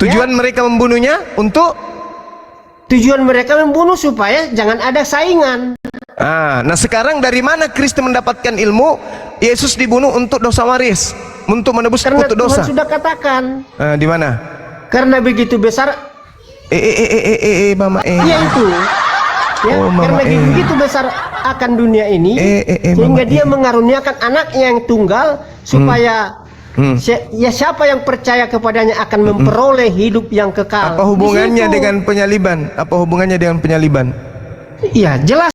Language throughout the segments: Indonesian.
Tujuan mereka membunuhnya untuk Tujuan mereka membunuh supaya jangan ada saingan. Nah sekarang dari mana Kristen mendapatkan ilmu Yesus dibunuh untuk dosa waris, untuk menebus Karena untuk dosa? Tuhan sudah katakan. Di mana? Karena begitu besar. Mama Iya itu. Ya, karena begitu besar akan dunia ini, sehingga dia mengaruniakan anak yang tunggal supaya siapa yang percaya kepadanya akan memperoleh hidup yang kekal. Apa hubungannya dengan penyaliban? Apa hubungannya dengan penyaliban? Iya, jelas.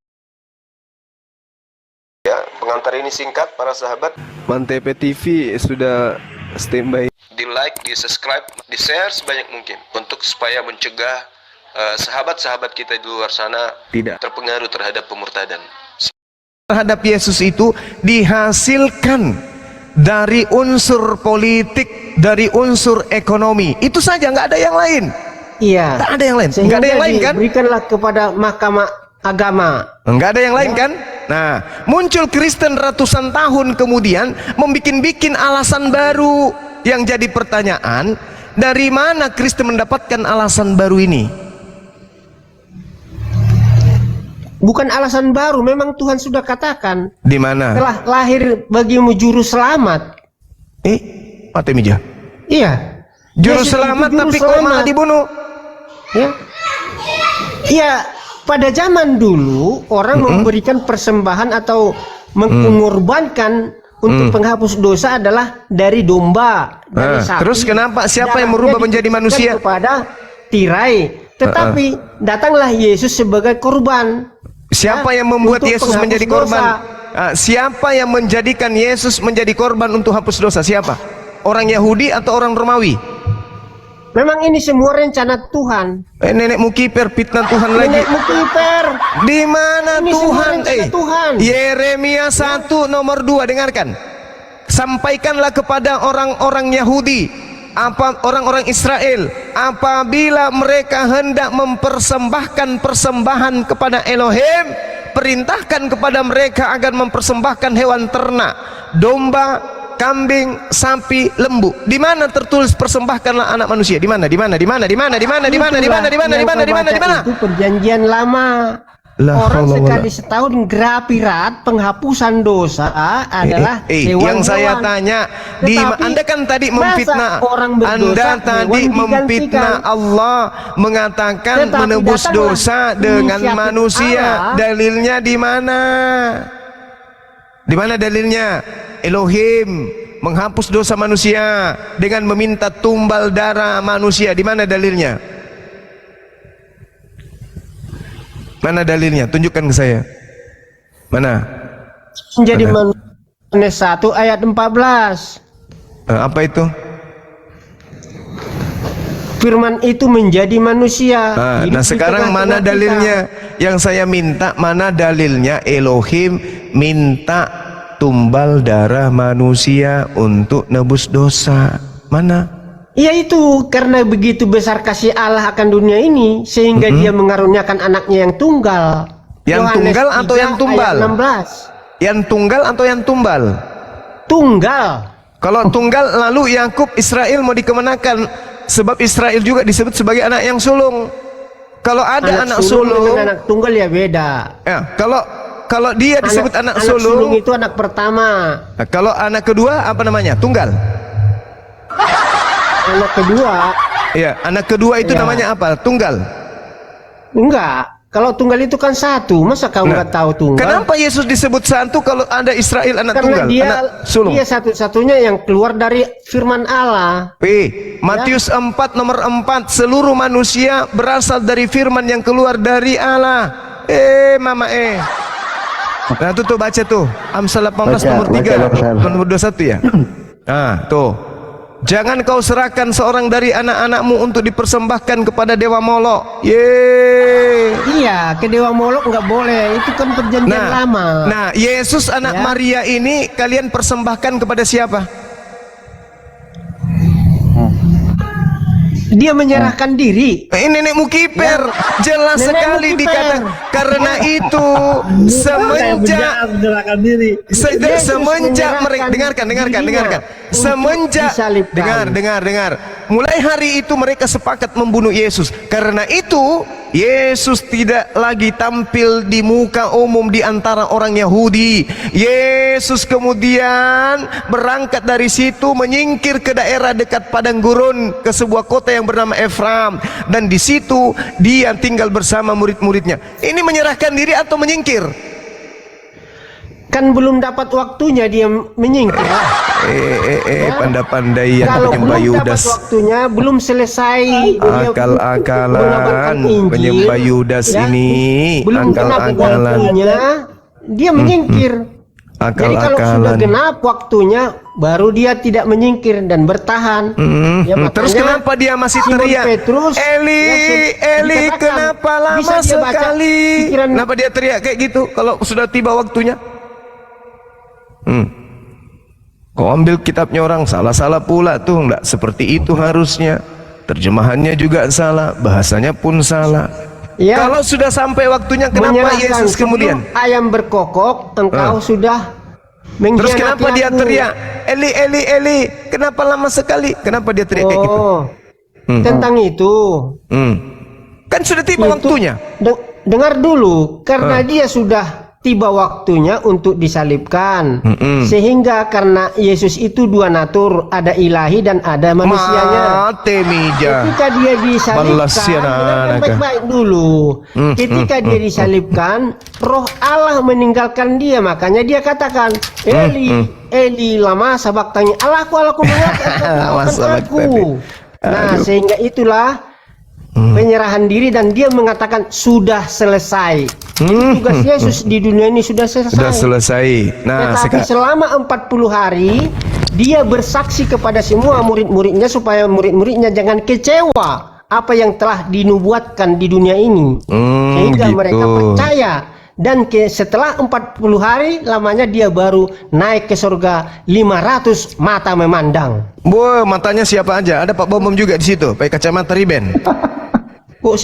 Ya, pengantar ini singkat para sahabat. Mantep TV sudah standby. Di like, di subscribe, di share sebanyak mungkin untuk supaya mencegah sahabat-sahabat kita di luar sana tidak terpengaruh terhadap pemurtadan. Terhadap Yesus itu dihasilkan dari unsur politik, dari unsur ekonomi. Itu saja, nggak ada yang lain. Iya. Nggak ada yang lain. Nggak ada yang lain kan? Berikanlah kepada mahkamah agama. Nggak ada yang lain kan? Nah, muncul Kristen ratusan tahun kemudian membikin alasan baru. Yang jadi pertanyaan, dari mana Kristen mendapatkan alasan baru ini? Bukan alasan baru, memang Tuhan sudah katakan. Di mana? Telah lahir bagimu juru selamat. Mati meja. Iya. Juru selamat tapi kok malah dibunuh? Ya. Iya, pada zaman dulu orang memberikan persembahan atau mengorbankan untuk penghapus dosa adalah dari domba, dari sapi. Terus kenapa siapa yang merubah menjadi manusia? Kepada tirai. Tetapi datanglah Yesus sebagai korban. Siapa yang membuat Yesus menjadi korban? Siapa yang menjadikan Yesus menjadi korban untuk hapus dosa? Siapa? Orang Yahudi atau orang Romawi? Memang ini semua rencana Tuhan. Nenek Mukiper fitnah Tuhan lagi. Nenek Mukiper. Di mana ini Tuhan? Tuhan. Yeremia 1 nomor 2, dengarkan. Sampaikanlah kepada orang-orang Yahudi, orang-orang Israel, apabila mereka hendak mempersembahkan persembahan kepada Elohim, perintahkan kepada mereka agar mempersembahkan hewan ternak, domba, kambing, sapi, lembu. Di mana tertulis persembahkanlah anak manusia? Di mana? Di mana? Di mana? Di mana? Di mana? Di mana? Di mana? Di mana? Di mana? Di mana? Di mana? Itu perjanjian lama. Orang sekali setahun grafirat penghapusan dosa adalah hewan. Yang saya tanya, Anda kan tadi memfitnah, Anda tadi memfitnah Allah, mengatakan menebus dosa dengan manusia. Dalilnya di mana? Di mana dalilnya? Elohim menghapus dosa manusia dengan meminta tumbal darah manusia. Di mana dalilnya? Mana dalilnya? Tunjukkan ke saya. Mana? Menjadi manusia 1 ayat 14. Apa itu? Firman itu menjadi manusia. Nah sekarang mana dalilnya? Yang saya minta, mana dalilnya Elohim minta tumbal darah manusia untuk nebus dosa? Mana? Ya itu, karena begitu besar kasih Allah akan dunia ini sehingga dia mengaruniakan anaknya yang tunggal. Yang Yohanes tunggal atau yang tumbal? 16. Yang tunggal atau yang tumbal? Tunggal. Kalau tunggal, lalu Yakub Israel mau dikemenakan, sebab Israel juga disebut sebagai anak yang sulung. Kalau ada anak sulung dengan anak tunggal ya beda. Ya, kalau dia disebut anak sulung itu anak pertama. Nah, kalau anak kedua apa namanya? Tunggal. Anak kedua. Iya, anak kedua itu namanya apa? Tunggal. Enggak. Kalau tunggal itu kan satu. Masa kau nggak tahu tunggal? Kenapa Yesus disebut satu kalau ada Israel anak tunggal? Anak sulung. Dia satu-satunya yang keluar dari firman Allah. Matius 4 nomor 4, seluruh manusia berasal dari firman yang keluar dari Allah. Mama Nah tuh baca tuh Amsal 18 nomor 3 nomor 21 ya. Nah tuh, jangan kau serahkan seorang dari anak-anakmu untuk dipersembahkan kepada dewa Molok. Iya, ke dewa Molok nggak boleh. Itu kan perjanjian lama. Nah, Yesus anak Maria ini kalian persembahkan kepada siapa? Dia menyerahkan diri. Ini nenekmu kiper, jelas Nenekmu sekali kiper. dikatakan. Karena itu semenjak menyerahkan diri. Yesus semenjak mereka menyerahkan dengarkan dirinya semenjak untuk disalibkan. dengar mulai hari itu mereka sepakat membunuh Yesus. Karena itu Yesus tidak lagi tampil di muka umum di antara orang Yahudi. Yesus kemudian berangkat dari situ menyingkir ke daerah dekat padang gurun, ke sebuah kota yang bernama Efraim, dan di situ dia tinggal bersama murid-muridnya. Ini menyerahkan diri atau menyingkir? Kan belum dapat waktunya dia menyingkir. Pandai-pandai yang Kalau penyembah belum dapat Yudas. waktunya, belum selesai dia Akal-akalan mengabarkan Injil, penyembah Yudas ya, ini. belum genap Akal-akalan. waktunya, dia menyingkir. Jadi kalau sudah Akal-akalan. genap waktunya, baru dia tidak menyingkir dan bertahan. Ya, makanya Terus kenapa dia masih Simon teriak? Petrus, Eli, ya, Eli, dikatakan, kenapa lama bisa dia baca sekali? pikiran- Kenapa dia teriak kayak gitu kalau sudah tiba waktunya? Kau ambil kitabnya orang, salah-salah pula tuh, enggak seperti itu harusnya. Terjemahannya juga salah, bahasanya pun salah. Ya, Kalau sudah sampai waktunya, kenapa menyerahkan Yesus kemudian? sebelum ayam berkokok, engkau sudah Terus mengkhianati kenapa dia aku. teriak, Eli, Eli, Eli, kenapa lama sekali? Kenapa dia teriak kayak gitu? Oh, tentang itu. Kan sudah tiba Itu- waktunya. Dengar dulu, karena dia sudah tiba waktunya untuk disalibkan. Sehingga karena Yesus itu dua natur, ada ilahi dan ada manusianya. Mate mija. Ketika dia Balas ya, disalibkan, anak-anak. dengarkan baik-baik dulu. Ketika dia disalibkan, Roh Allah meninggalkan dia, makanya dia katakan, Eli, Eli, lama sabaktani, Allahku, Allahku, Lama mengapa aku? sabaktani. Nah, Aduh. sehingga itulah penyerahan diri, dan dia mengatakan sudah selesai. Tugas Yesus di dunia ini sudah selesai. Sudah selesai. Nah, Tetapi selama 40 hari dia bersaksi kepada semua murid-muridnya supaya murid-muridnya jangan kecewa apa yang telah dinubuatkan di dunia ini. Sehingga gitu. mereka percaya, dan setelah 40 hari lamanya dia baru naik ke surga, 500 mata memandang. Boh, matanya siapa aja? Ada Pak Bomom juga di situ, pakai kacamata riben. Kok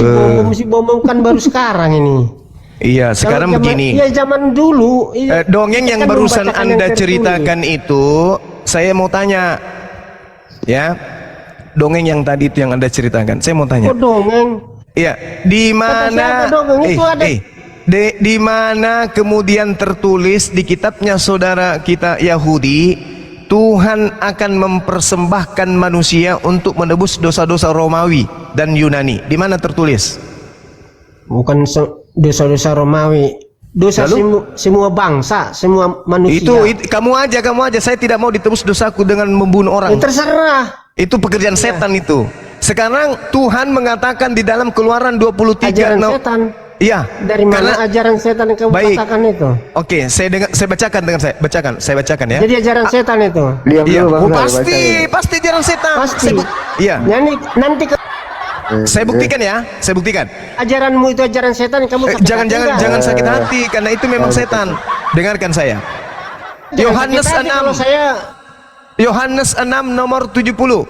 si Bomom kan baru sekarang ini. Iya, sekarang Kalau zaman- begini. Iya, zaman dulu. Dongeng yang kan barusan membacakan Anda yang tertulis. ceritakan itu, saya mau tanya, ya, dongeng yang tadi itu yang Anda ceritakan, saya mau tanya. Kok dongeng? Iya, di mana? siapa dongeng itu ada? Di mana kemudian tertulis di kitabnya saudara kita Yahudi, Tuhan akan mempersembahkan manusia untuk menebus dosa-dosa Romawi dan Yunani. Di mana tertulis? Bukan dosa-dosa Romawi, dosa semua bangsa, semua manusia. Itu kamu aja. Saya tidak mau ditebus dosaku dengan membunuh orang. Ya, terserah. Itu pekerjaan setan itu. Sekarang Tuhan mengatakan di dalam Keluaran 23. Ajaran setan. Iya. Dari mana ajaran setan yang kamu Baik. katakan itu? Oke, saya bacakan ya. Jadi ajaran setan itu. Diam Iya, dulu, Bang. oh, Saya baca ya. pasti ajaran setan. Pasti. Iya, Nanti saya buktikan ya, saya buktikan. ajaranmu itu ajaran setan yang kamu sakit hati enggak? Jangan sakit hati karena itu memang setan. Dengarkan saya. Jangan Yohanes sakit hati 6. kalau saya Yohanes 6 nomor 70.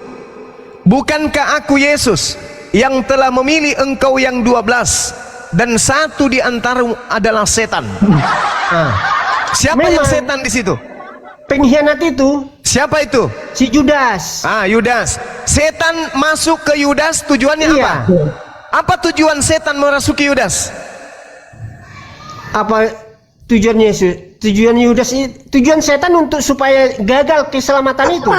Bukankah aku Yesus yang telah memilih engkau yang 12 dan satu di antaramu adalah setan? Siapa yang Memang. setan di situ? pengkhianat itu Siapa itu? si Judas. Yudas. Setan masuk ke Yudas, tujuannya Iya. apa? Apa tujuan setan merasuki Yudas? Apa tujuan Yesus? Tujuan Yudas tujuan setan untuk supaya gagal keselamatan itu.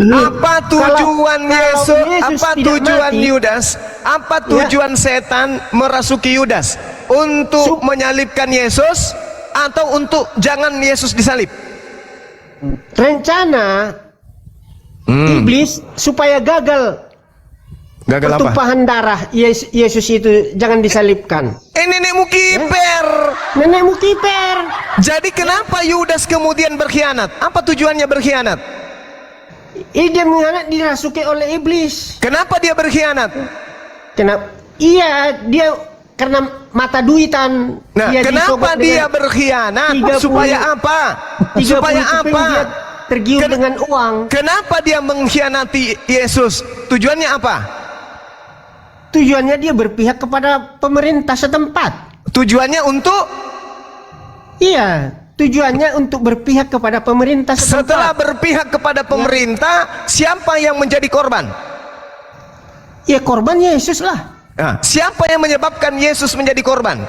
Apa tujuan Kalau Yesus? Yesus Apa tidak tujuan mati, Yudas? Apa tujuan setan merasuki Yudas? Untuk menyalibkan Yesus atau untuk jangan Yesus disalib? Rencana iblis supaya gagal Gagal apa? pertumpahan darah Yesus itu jangan disalibkan. Nenekmu kiper. Nenekmu kiper. Jadi kenapa Yudas kemudian berkhianat? Apa tujuannya berkhianat? Dia mengkhianat dirasuki oleh iblis. Kenapa dia berkhianat? Kenapa? Iya, dia karena mata duitan. Nah, kenapa disogok dia dengan berkhianat? 30 Supaya apa? 30 Supaya keping apa? dia tergiur dengan uang. Kenapa dia mengkhianati Yesus? Tujuannya apa? tujuannya dia berpihak kepada pemerintah setempat. Tujuannya untuk Iya, tujuannya untuk berpihak kepada pemerintah setempat. setelah berpihak kepada pemerintah, siapa yang menjadi korban? Ya korban Yesus lah. Nah, siapa yang menyebabkan Yesus menjadi korban?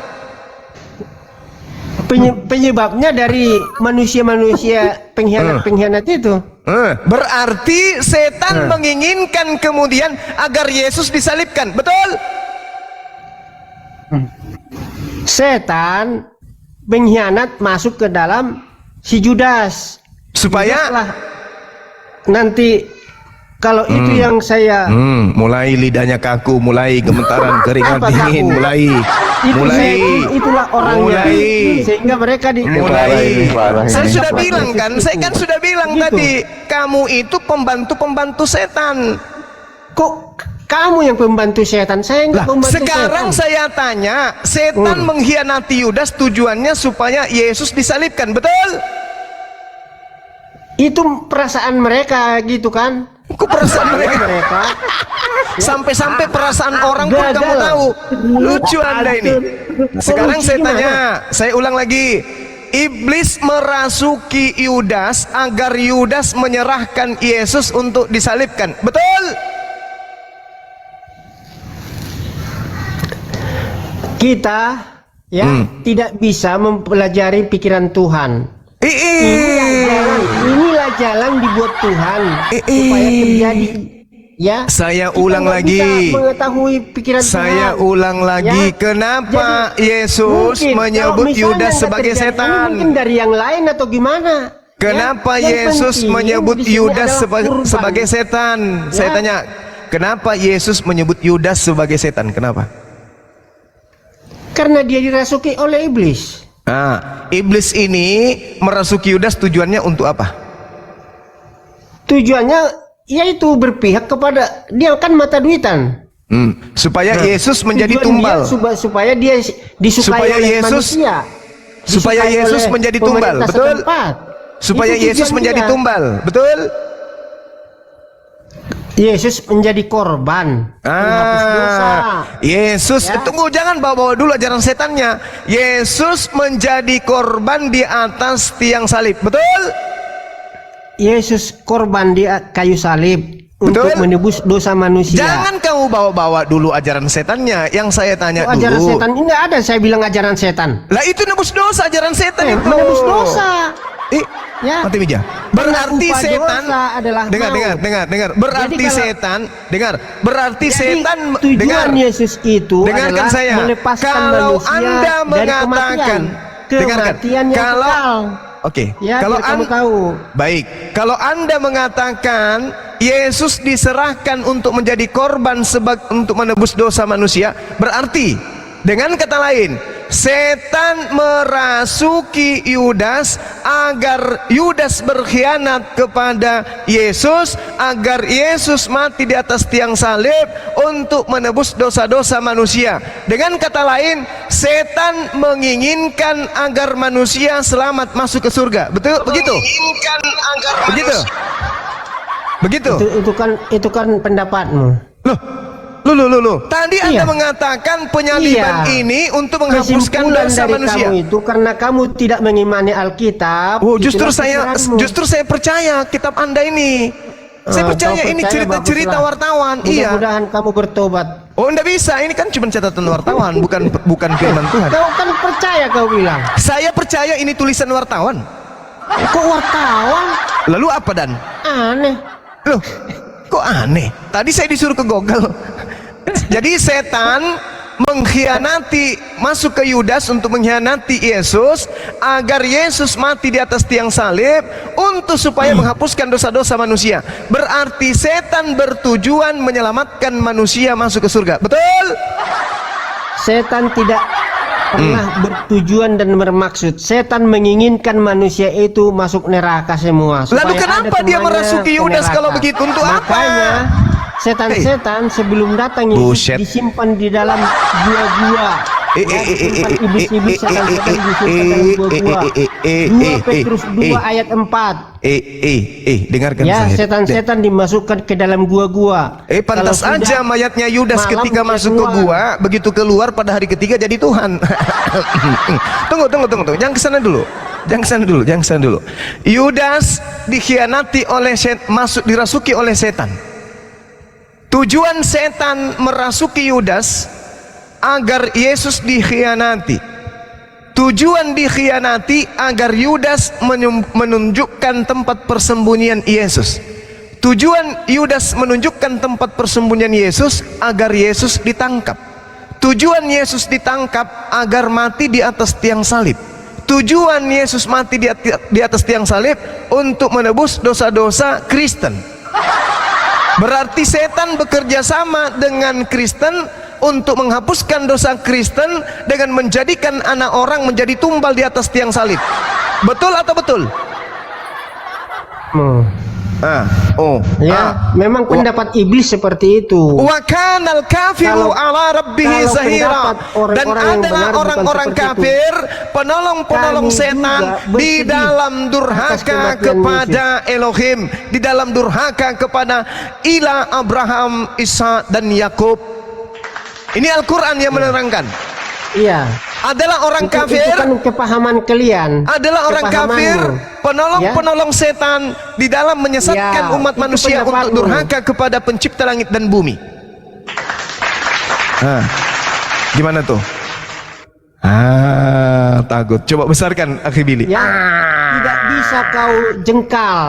Penyebabnya dari manusia-manusia pengkhianat-pengkhianat itu. Berarti setan menginginkan kemudian agar Yesus disalibkan, betul? Setan pengkhianat masuk ke dalam si Judas. Supaya Judas lah nanti kalau itu yang saya mulai lidahnya kaku, mulai gemetaran, keringat Apa dingin, kaku? mulai itulah orangnya sehingga mereka saya sudah bilang kan, saya kan sudah bilang Gitu. tadi, kamu itu pembantu setan. Kok kamu yang pembantu setan? Saya enggak Lah, pembantu sekarang setan. saya tanya, setan mengkhianati Yudas tujuannya supaya Yesus disalibkan, betul? Itu perasaan mereka gitu kan? Kok perasaan mereka? Sampai-sampai perasaan orang pun kamu tahu. Lucu Anda ini. Sekarang saya tanya, saya ulang lagi. Iblis merasuki Yudas agar Yudas menyerahkan Yesus untuk disalibkan. Betul? Kita tidak bisa mempelajari pikiran Tuhan. Inilah jalan dibuat Tuhan supaya terjadi. Ya. Saya Kita ulang nggak lagi. bisa mengetahui pikiran Saya Tuhan. ulang lagi. Ya. Kenapa Jadi, Yesus mungkin menyebut kalau misalnya Yudas nggak sebagai terjadi, setan? Mungkin dari yang lain atau gimana? Kenapa Yang Yesus penting menyebut di sini Yudas adalah kurban. sebagai setan? Saya tanya, kenapa Yesus menyebut Yudas sebagai setan? Kenapa? Karena dia dirasuki oleh iblis. Nah, iblis ini merasuki Yudas tujuannya untuk apa? Tujuannya yaitu berpihak kepada dia kan mata duitan. Supaya Yesus menjadi Tujuan tumbal. dia, supaya dia disukai Supaya oleh Yesus- manusia. supaya Disukai Yesus oleh menjadi tumbal, pemerintah betul? setempat. Supaya Itu Yesus tujuan menjadi dia. tumbal, betul? Yesus menjadi korban. Menghapus dosa. Yesus, Ya. tunggu, jangan bawa-bawa dulu ajaran setannya. Yesus menjadi korban di atas tiang salib, betul? Yesus korban di kayu salib Betul. untuk menebus dosa manusia. Jangan kamu bawa-bawa dulu ajaran setannya. Yang saya tanya Ajaran dulu. setan ini ada, saya bilang ajaran setan. Lah itu nebus dosa, ajaran setan itu. Menebus dosa. Ya. Mati meja. Berarti Upah setan dosa adalah dengar, maut. dengar. Berarti Jadi kalau- setan, dengar. Berarti Jadi, setan tujuan dengar. Yesus itu Dengarkan adalah saya. melepaskan Kalau manusia Anda dari mengatakan, dengarkan. kematian yang Kalau kekal. Oke, Ya, kalau biar kamu tahu. Baik, kalau Anda mengatakan Yesus diserahkan untuk menjadi korban untuk menebus dosa manusia, berarti dengan kata lain, setan merasuki Yudas agar Yudas berkhianat kepada Yesus, agar Yesus mati di atas tiang salib untuk menebus dosa-dosa manusia. Dengan kata lain, setan menginginkan agar manusia selamat masuk ke surga. Betul? Begitu? Begitu? Begitu? Itu kan pendapatmu. Loh. Tadi Anda Iya. mengatakan penyaliban Iya. ini untuk menghapuskan Kesimpulan dosa dari manusia. kamu itu karena kamu tidak mengimani Alkitab. Oh, justru itulah pikiranmu. saya percaya kitab Anda ini. Saya percaya kau ini percaya, cerita-cerita baguslah. wartawan. Iya. Mudah-mudahan kamu bertobat. Oh, enggak bisa. Ini kan cuma catatan wartawan, bukan firman Tuhan. Kau kan percaya, kau bilang. Saya percaya ini tulisan wartawan. Kok wartawan? Lalu apa, Dan? Aneh. Loh, kok aneh? Tadi saya disuruh ke Google. Jadi setan mengkhianati, masuk ke Yudas untuk mengkhianati Yesus agar Yesus mati di atas tiang salib untuk supaya menghapuskan dosa-dosa manusia. Berarti setan bertujuan menyelamatkan manusia masuk ke surga. Betul? Setan tidak pernah bertujuan dan bermaksud. Setan menginginkan manusia itu masuk neraka semua. Lalu supaya kenapa ada dia temannya merasuki ke Yudas neraka. kalau begitu? Untuk apa? Makanya setan-setan sebelum datang Buset. Yesus disimpan di dalam gua-gua. tempat iblis-iblis setan-setan dimasukkan dalam gua-gua. 2 Petrus 2 ayat 4. Dengarkan Ya, saya. setan-setan dimasukkan ke dalam gua-gua. Pantas Kalau aja sudah mayatnya Yudas malam ketika dia masuk ke keluar. gua, begitu keluar pada hari ketiga jadi Tuhan. Tunggu. Jangan kesana dulu. Yudas dikhianati oleh dirasuki oleh setan. Tujuan setan merasuki Yudas agar Yesus dikhianati. Tujuan dikhianati agar Yudas menunjukkan tempat persembunyian Yesus. Tujuan Yudas menunjukkan tempat persembunyian Yesus agar Yesus ditangkap. Tujuan Yesus ditangkap agar mati di atas tiang salib. Tujuan Yesus mati di atas tiang salib untuk menebus dosa-dosa Kristen. Berarti setan bekerja sama dengan Kristen untuk menghapuskan dosa Kristen dengan menjadikan anak orang menjadi tumbal di atas tiang salib. Betul atau betul? Memang pendapat iblis seperti itu. Wa kanal kafiru ala rabbih kalau zahira. pendapat Dan orang-orang yang adalah benar bukan orang-orang seperti kafir penolong-penolong Kami setan juga di bersedih dalam atas durhaka kematian kepada Elohim, di dalam durhaka kepada ilah Abraham, Isa dan Yakub. Ini Al-Quran yang menerangkan. Iya. Adalah orang Itu kafir, kan kepahaman kalian. adalah orang kafir, kepahamanmu. penolong-penolong setan di dalam menyesatkan Ya, umat itu manusia untuk pendapatmu. durhaka kepada pencipta langit dan bumi. Gimana tuh? Takut. Coba besarkan akhi Billy. Ya, tidak bisa kau jengkal.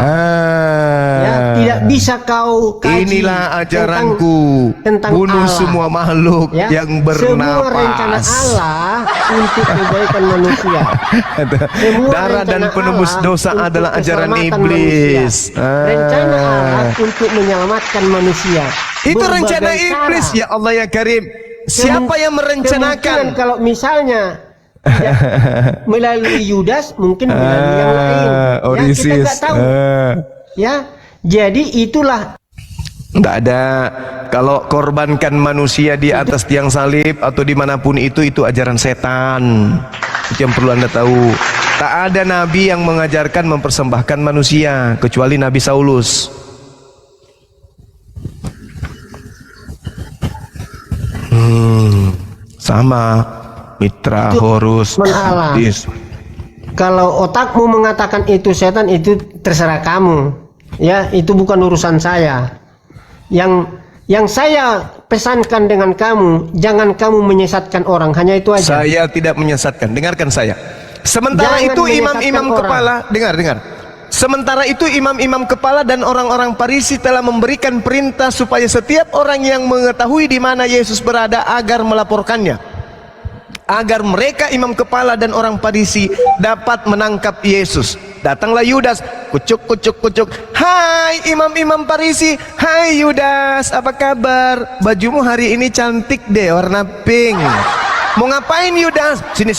Ya, tidak bisa kau kaji Inilah ajaranku. tentang Bunuh Allah. semua makhluk Ya, yang semua rencana bernapas. Allah untuk kebaikan manusia. Semua Darah dan rencana penebus Allah dosa untuk adalah ajaran keselamatan iblis. manusia. Rencana Allah untuk menyelamatkan manusia. Itu Berbagai rencana cara. iblis, ya Allah ya Karim. Siapa yang Kemungkinan merencanakan? kalau misalnya tidak melalui Yudas, mungkin melalui yang lain. Ya, kita nggak tahu. Ya, jadi itulah. Nggak ada. Kalau korbankan manusia di atas tiang salib atau dimanapun itu ajaran setan. Itu yang perlu Anda tahu. Tak ada nabi yang mengajarkan mempersembahkan manusia kecuali Nabi Saulus. Sama Mitra Horus Allah. Kalau otakmu mengatakan itu setan, itu terserah kamu. Ya, itu bukan urusan saya. Yang saya pesankan dengan kamu, jangan kamu menyesatkan orang, hanya itu aja. Saya tidak menyesatkan. Dengarkan saya. Sementara Jangan itu imam-imam menyesatkan kepala, dengar. Sementara itu imam-imam kepala dan orang-orang Farisi telah memberikan perintah supaya setiap orang yang mengetahui di mana Yesus berada agar melaporkannya, agar mereka imam kepala dan orang Farisi dapat menangkap Yesus. Datanglah Yudas, kucuk. Hai imam-imam Farisi, hai Yudas, apa kabar? Bajumu hari ini cantik deh, warna pink. Mau ngapain Yudas? Sini,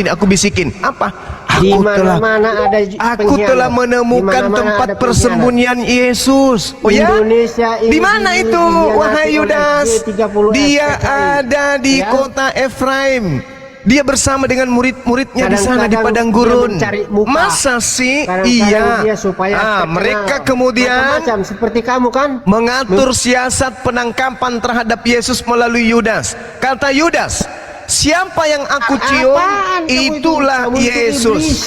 aku bisikin. Apa? Di mana-mana ada Aku telah menemukan tempat persembunyian Yesus. Oh ya? Indonesia ini di mana itu, wahai Yudas? Dia ada di Ya. kota Efraim. Dia bersama dengan murid-muridnya di sana di Kadang-kadang padang dia gurun. mencari muka. Masa sih? Kadang-kadang Iya. dia supaya terkenal. Mereka kemudian macam-macam seperti kamu kan mengatur siasat penangkapan terhadap Yesus melalui Yudas. Kata Yudas, siapa yang aku cium, Apaan kamu itu? itulah Kamu itu Yesus. iblis.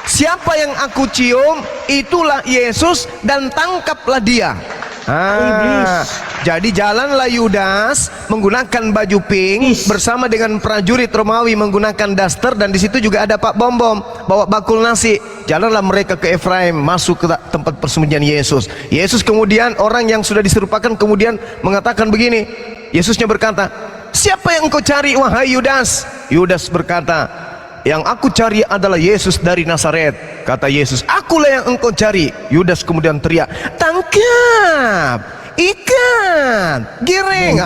Siapa yang aku cium, itulah Yesus, dan tangkaplah dia. Iblis. Jadi jalanlah Yudas menggunakan baju pink bersama dengan prajurit Romawi menggunakan daster, dan di situ juga ada Pak Bom bawa bakul nasi. Jalanlah mereka ke Efraim, masuk ke tempat persembunyian Yesus. Yesus kemudian, orang yang sudah diserupakan kemudian mengatakan begini. Yesusnya berkata, siapa yang engkau cari wahai Yudas? Yudas berkata, yang aku cari adalah Yesus dari Nazaret. Kata Yesus, akulah yang engkau cari. Yudas kemudian teriak, tangkap, ikat, giring.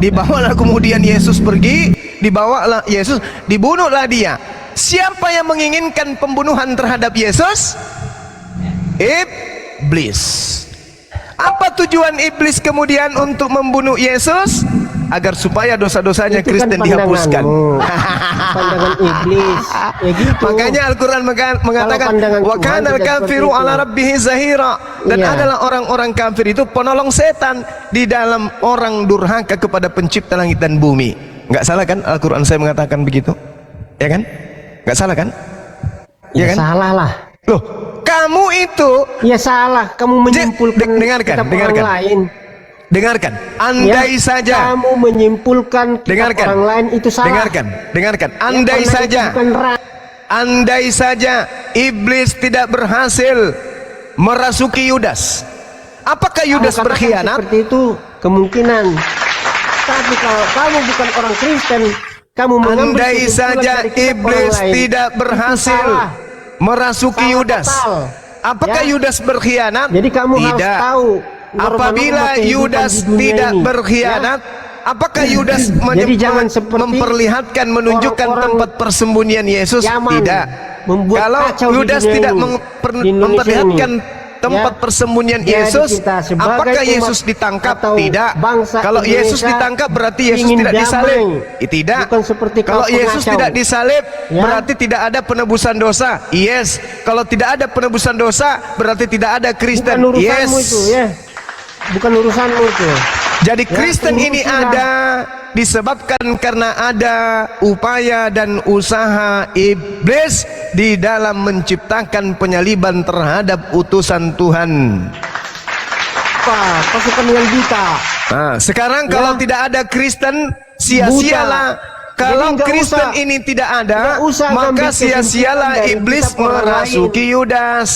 Dibawalah kemudian Yesus pergi, dibawalah Yesus, dibunuhlah dia. Siapa yang menginginkan pembunuhan terhadap Yesus? Iblis. Apa tujuan iblis kemudian untuk membunuh Yesus? Agar supaya dosa-dosanya Itu Kristen kan dihapuskan. Pandangan iblis. Ya gitu. Makanya Al-Quran mengatakan pandangan wa Tuhan kana tidak al-kafiru seperti itu. ala rabbih zahira, dan Iya. adalah orang-orang kafir itu penolong setan di dalam orang durhaka kepada pencipta langit dan bumi. Enggak salah kan Al-Quran saya mengatakan begitu? Ya kan? Enggak salah kan? Ya Ya kan? salah lah. Loh, kamu itu Ya salah. Kamu menyimpulkan dengarkan, kitab dengarkan. orang lain. Dengarkan, Ya, andai saja. kamu menyimpulkan kitab Dengarkan. orang lain itu salah. Dengarkan. Ya, Andai karena saja. itu bukan Andai saja iblis tidak berhasil merasuki Yudas, apakah Yudas Kamu katakan berkhianat? seperti itu kemungkinan. Tapi kalau kamu bukan orang Kristen, kamu mengambil Andai kesimpulan saja dari kitab iblis orang lain, tidak itu berhasil salah. merasuki Salah Yudas, total. apakah Ya. Yudas berkhianat? Jadi kamu harus Tidak. tahu Apabila norma-norma kehidupan Yudas di dunia tidak ini. berkhianat, apakah Yudas Jadi jangan seperti memperlihatkan, menunjukkan orang-orang tempat persembunyian Yesus? Yaman Tidak. membuat Kalau kacau di Yudas dunia tidak ini, di Indonesia memperlihatkan ini. tempat Ya. persembunyian Jadi Yesus, kita sebagai apakah umat Yesus ditangkap? atau Tidak. bangsa Kalau Yesus Indonesia ditangkap berarti Yesus ingin tidak damai. disalib. Tidak. Bukan seperti Kalau kau Yesus pengacau. tidak disalib, Ya. berarti tidak ada penebusan dosa. Yes. Kalau tidak ada penebusan dosa, berarti tidak ada Kristen. Bukan Yes. urusanmu itu ya. Bukan urusanmu itu. Jadi Ya, Kristen ini sudah. ada disebabkan karena ada upaya dan usaha iblis di dalam menciptakan penyaliban terhadap utusan Tuhan. Apa? Pasukan yang buta. Nah, sekarang Ya. kalau tidak ada Kristen, sia-sialah. Kalau Jadi nggak Kristen usah- ini tidak ada, nggak usah maka ngambil sia-sialah kesimpulan dari iblis kitab orang merasuki Yudas.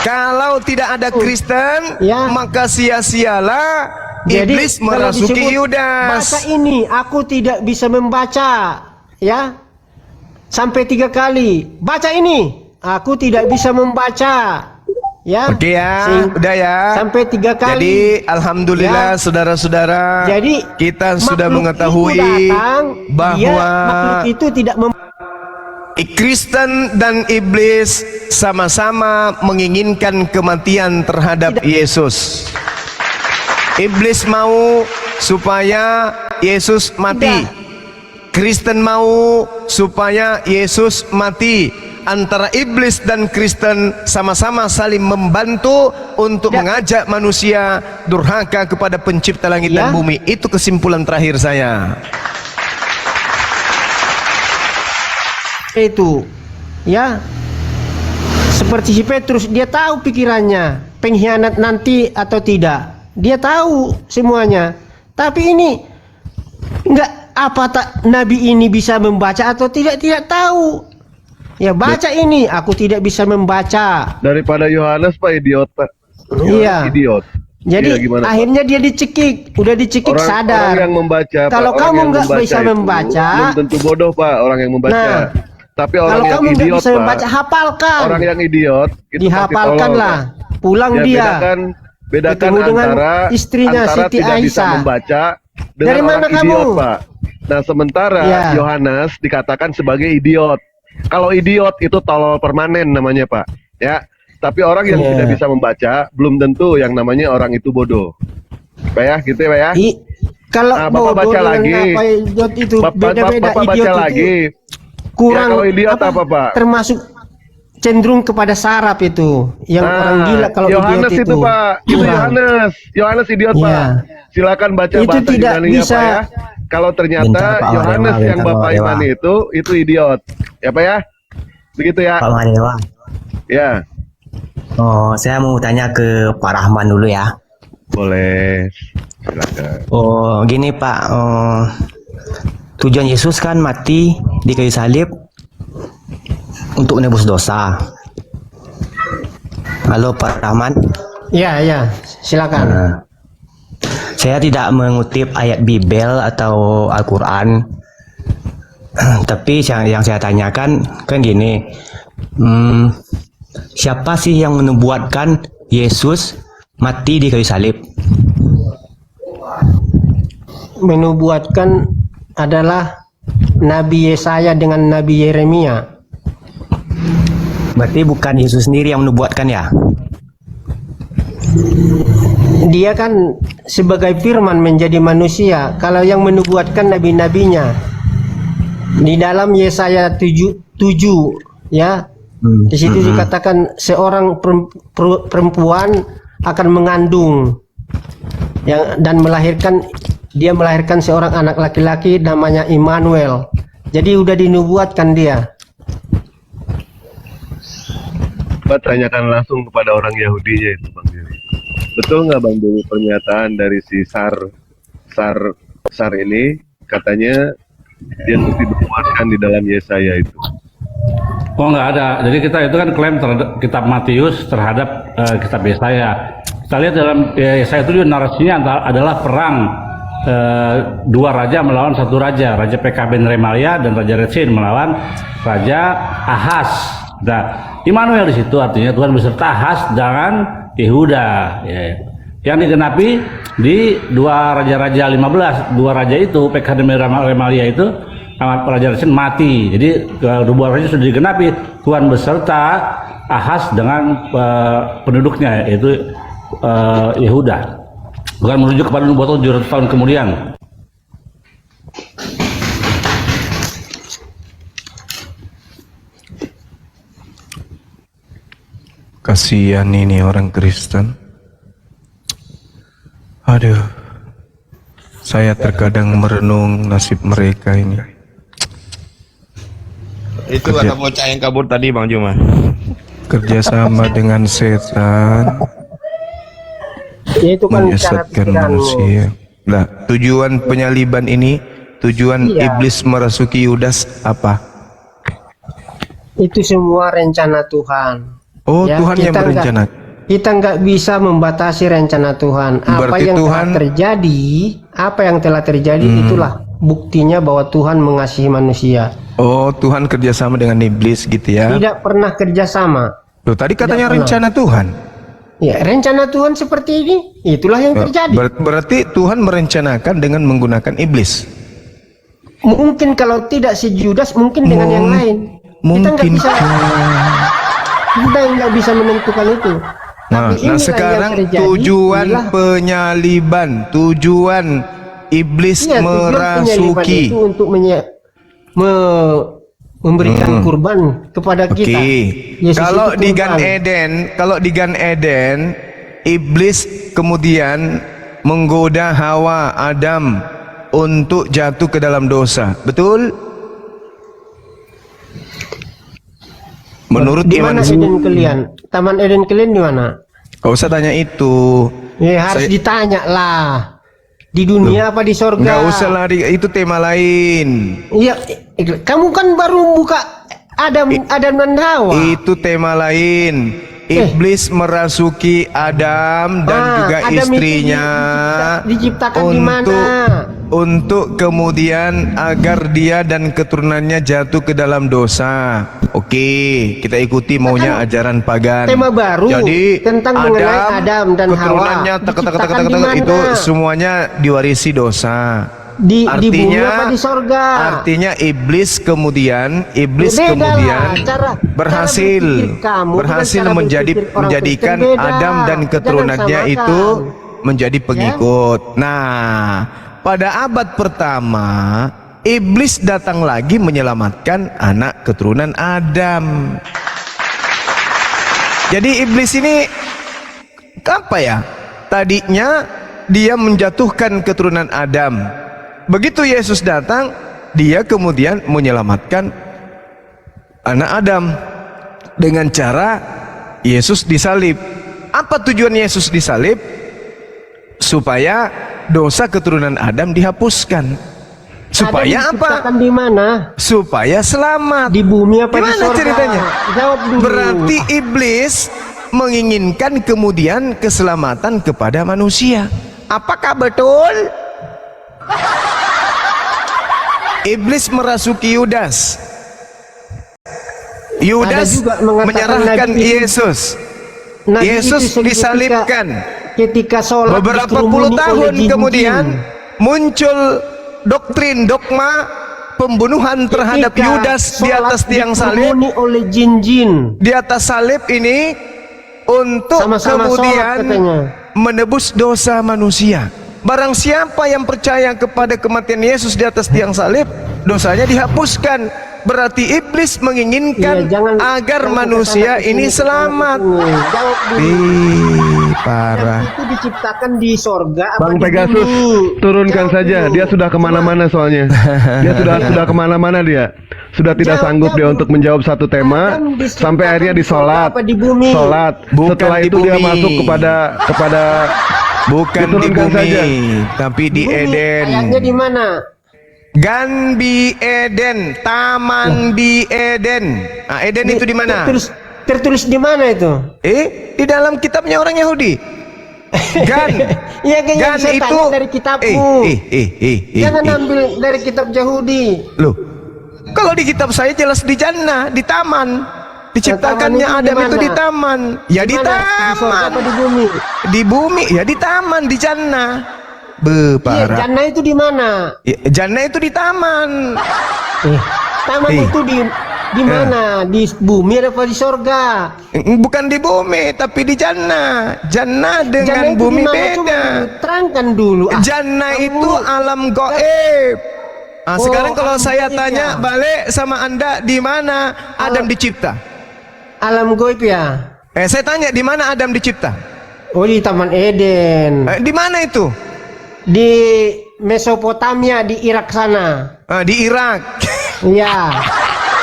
Kalau tidak ada Kristen, Ya. maka sia-sialah Jadi, iblis kalau merasuki disebut, Yudas. Baca ini, aku tidak bisa membaca, ya. Sampai 3 kali. Baca ini, aku tidak bisa membaca, ya. Oke ya, Sing- udah ya. Sampai 3 kali. Jadi alhamdulillah Ya. saudara-saudara, Jadi kita sudah makhluk mengetahui itu datang, bahwa makhluk itu tidak Kristen dan iblis sama-sama menginginkan kematian terhadap Yesus. Iblis mau supaya Yesus mati. Kristen mau supaya Yesus mati. Antara iblis dan Kristen sama-sama saling membantu untuk mengajak manusia durhaka kepada pencipta langit dan Ya. bumi. Itu kesimpulan terakhir saya. itu, ya. Seperti si Petrus, dia tahu pikirannya, pengkhianat nanti atau tidak. Dia tahu semuanya. Tapi ini enggak, apa tak nabi ini bisa membaca atau tidak tahu. Ya baca ini, aku tidak bisa membaca. Daripada Yohanes Pak idiot Pak. Iya. Idiot. Jadi Iya, gimana, Pak? akhirnya dia dicekik, udah dicekik sadar. Orang yang membaca Kalau Pak, kamu orang yang nggak bisa itu membaca, belum tentu bodoh Pak orang yang membaca. Nah, tapi orang kalau yang kamu nggak idiot bisa Pak, membaca, hafalkan. orang yang idiot itu pasti Dihafalkan tolol, lah. Pak. Pulang Ya, dia. bedakan Ketemu dengan antara istrinya antara Siti tidak bisa Aisyah. membaca dengan Dari mana orang kamu? idiot Pak. Nah sementara Ya. Yohanes dikatakan sebagai idiot. Kalau idiot itu tolol permanen namanya Pak. Ya. Tapi orang yang Ya. tidak bisa membaca belum tentu yang namanya orang itu bodoh. Pak ya, gitu ya Pak ya. Kalau Nah, Bapak bodoh baca dengan lagi. apa idiot itu beda-beda. Bapak baca Idiot itu lagi. kurang Ya, kalau idiot apa, Pak? termasuk cenderung kepada saraf itu yang orang gila kalau Yohanes idiot itu Pak, itu Kurang. Yohanes idiot Iya. Pak. Silakan baca Itu bahasa tidak Yunaninya bisa. Pak ya. Kalau ternyata Bentar, Pak Yohanes Madewa, yang bentar, Bapak Pak imani itu idiot. Ya Pak ya? Begitu ya? Pak Madewa. Ya, Oh, saya mau tanya ke Pak Rahman dulu ya. boleh. Silakan. Oh, gini Pak. Tujuan Yesus kan mati di kayu salib untuk menebus dosa. Halo Pak Rahman. Ya, silakan. Nah, saya tidak mengutip ayat Bible atau Al-Quran. Tapi yang saya tanyakan kan gini. Siapa sih yang menubuatkan Yesus mati di kayu salib? Menubuatkan adalah Nabi Yesaya dengan Nabi Yeremia. Berarti bukan Yesus sendiri yang menubuatkan ya? dia kan sebagai firman menjadi manusia. Kalau yang menubuatkan nabi-nabinya di dalam Yesaya 7 ya, di situ dikatakan seorang perempuan akan mengandung dan dia melahirkan seorang anak laki-laki namanya Immanuel. Jadi udah dinubuatkan dia. Pak, tanyakan langsung kepada orang Yahudinya itu Bang Billy. Betul nggak Bang Billy pernyataan dari si Sar ini katanya dia dinubuatkan di dalam Yesaya itu? Oh, nggak ada. Jadi kita itu kan klaim terhadap kitab Matius terhadap kitab Yesaya. Kita lihat dalam Yesaya itu narasinya adalah perang dua raja melawan satu raja, Raja Pekah ben Remalia dan Raja Retsin melawan Raja Ahaz. Nah, Immanuel di situ artinya Tuhan beserta Ahaz dengan Yehuda. Ya. Yang digenapi di dua raja-raja 15, dua raja itu Pekah ben Remalia itu Raja Retsin mati. Jadi dua raja sudah digenapi, Tuhan beserta Ahaz dengan penduduknya yaitu Yehuda. Bukan merujuk kepada nubuatan 700 tahun kemudian. Kasihan ini orang Kristen. Aduh, saya terkadang merenung nasib mereka ini. Itu ada bocah yang kabur tadi Bang Juma. Kerjasama dengan setan, Itu kan cara menyesatkan pikiran. manusia. Nah, tujuan penyaliban ini, tujuan iblis merasuki Yudas apa? Itu semua rencana Tuhan. Oh, Ya, Tuhan yang kita berencana. Kita nggak bisa membatasi rencana Tuhan. Berarti Apa yang telah terjadi itulah buktinya bahwa Tuhan mengasihi manusia. Oh, Tuhan kerjasama dengan iblis gitu ya? Tidak pernah kerjasama. Loh, tadi katanya Tidak rencana Tuhan. Ya, rencana Tuhan seperti ini, itulah yang terjadi. Berarti Tuhan merencanakan dengan menggunakan iblis. Mungkin kalau tidak si Judas, mungkin dengan yang lain. Kita nggak bisa menentukan itu. Nah, Tapi inilah sekarang yang terjadi, tujuan inilah- penyaliban, tujuan iblis Iya, tujuan merasuki. penyaliban itu untuk memberikan kurban kepada Oke. kita. Yesus Kalau itu di Gan kurban. Eden, iblis kemudian menggoda Hawa, Adam untuk jatuh ke dalam dosa. Betul? Menurut Di iman mana Eden kalian? Taman Eden kalian di mana? Kau usah tanya itu. Ya, harus ditanya lah. Di dunia apa di sorga? Nggak usah lari, itu tema lain. Iya, kamu kan baru buka Adam dan Hawa. Itu tema lain. Iblis merasuki Adam dan juga Adam itu istrinya diciptakan di mana? untuk kemudian agar dia dan keturunannya jatuh ke dalam dosa. Oke, kita ikuti maunya ajaran pagan. Tema baru Jadi tentang mengenai Adam dan Hawa. keturunannya Diciptakan di mana? itu semuanya diwarisi dosa. Di bumi apa di sorga? Artinya iblis kemudian Beda lah, cara berhasil berpikir kamu dengan cara berpikir orang menjadikan Kristen beda. Adam dan keturunannya Jangan itu samakan. menjadi pengikut. Nah, pada abad pertama iblis datang lagi menyelamatkan anak keturunan Adam. Jadi iblis ini apa ya? Tadinya dia menjatuhkan keturunan Adam. Begitu Yesus datang, dia kemudian menyelamatkan anak Adam dengan cara Yesus disalib. Apa tujuan Yesus disalib? Supaya dosa keturunan Adam dihapuskan. Supaya Adam apa? diciptakan di mana? Supaya selamat. Di bumi apa di Gimana sorga? ceritanya? Jawab dulu. Berarti iblis menginginkan kemudian keselamatan kepada manusia. Apakah betul? Iblis merasuki Yudas. Yudas juga mengatakan menyerahkan Nabi itu- Yesus. Nabi Yesus itu sendiri disalibkan. Ketika sholat Beberapa dikerumuni puluh oleh tahun jin-jin. kemudian muncul doktrin dogma pembunuhan terhadap Ketika Yudas di sholat atas tiang salib. dikerumuni oleh jin-jin. Di atas salib ini untuk Sama-sama sholat kemudian katanya. menebus dosa manusia. Barang siapa yang percaya kepada kematian Yesus di atas tiang salib, dosanya dihapuskan. Berarti iblis menginginkan Iya, agar jangan manusia kesana ini kesini, selamat. Jawab dulu. Parah. Itu diciptakan di sorga apa Bang di Pegasus, bumi? turunkan Jawab saja. dulu. Dia sudah kemana-mana soalnya. Dia sudah kemana-mana dia. Sudah tidak Jawab, sanggup dia jawab. untuk menjawab satu tema Adam diciptakan sampai akhirnya di sorga disolat. apa di bumi? Solat. Bukan Setelah di itu dia bumi. masuk kepada Bukan di Diturunkan bumi, saja. tapi di Bumi, Eden. ayatnya di mana? Ganbi Eden, taman di Eden. Ah, Eden itu di mana? Tertulis di mana itu? Di dalam kitabnya orang Yahudi. Gan. Iya kayaknya Gan bisa itu tanya dari kitabmu. Jangan eh. ambil dari kitab Yahudi. Loh, kalau di kitab saya jelas di jannah, di taman. Diciptakannya Taman itu Adam di itu di mana? taman. Ya di Di sorga taman. apa di bumi? Di bumi, ya di taman, di jannah. Iya, Parah. jannah itu di mana? Ya, jannah itu di taman. Taman Eh. itu di mana? Di bumi apa di sorga? Bukan di bumi, tapi di jannah. Jannah dengan Jannah itu bumi di mana? Coba beda. terangkan dulu. Jannah kamu- itu alam goib. Sekarang kalau alam saya goib tanya ya. balik sama Anda, di mana Adam dicipta? Alam goib ya. Saya tanya di mana Adam dicipta? Oh, di Taman Eden. Di mana itu? Di Mesopotamia, di Irak sana. Di Irak. Iya.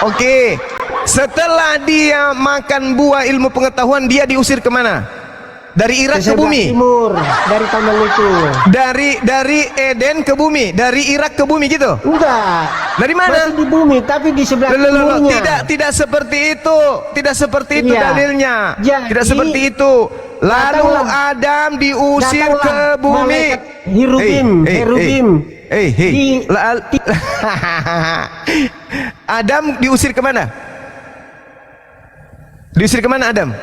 Oke. Setelah dia makan buah ilmu pengetahuan, dia diusir kemana? Dari Irak ke Sebelah bumi. timur dari taman itu. Dari Eden ke bumi, dari Irak ke bumi gitu. Enggak. Dari mana? Masih di bumi, tapi di sebelah Loh, timurnya. tidak seperti itu. Tidak seperti itu Iya. dalilnya. Jadi, tidak seperti itu. Lalu datanglah- Adam diusir datanglah ke bumi. malaikat Herubim, Herubim. Di- Adam diusir kemana? Diusir kemana Adam?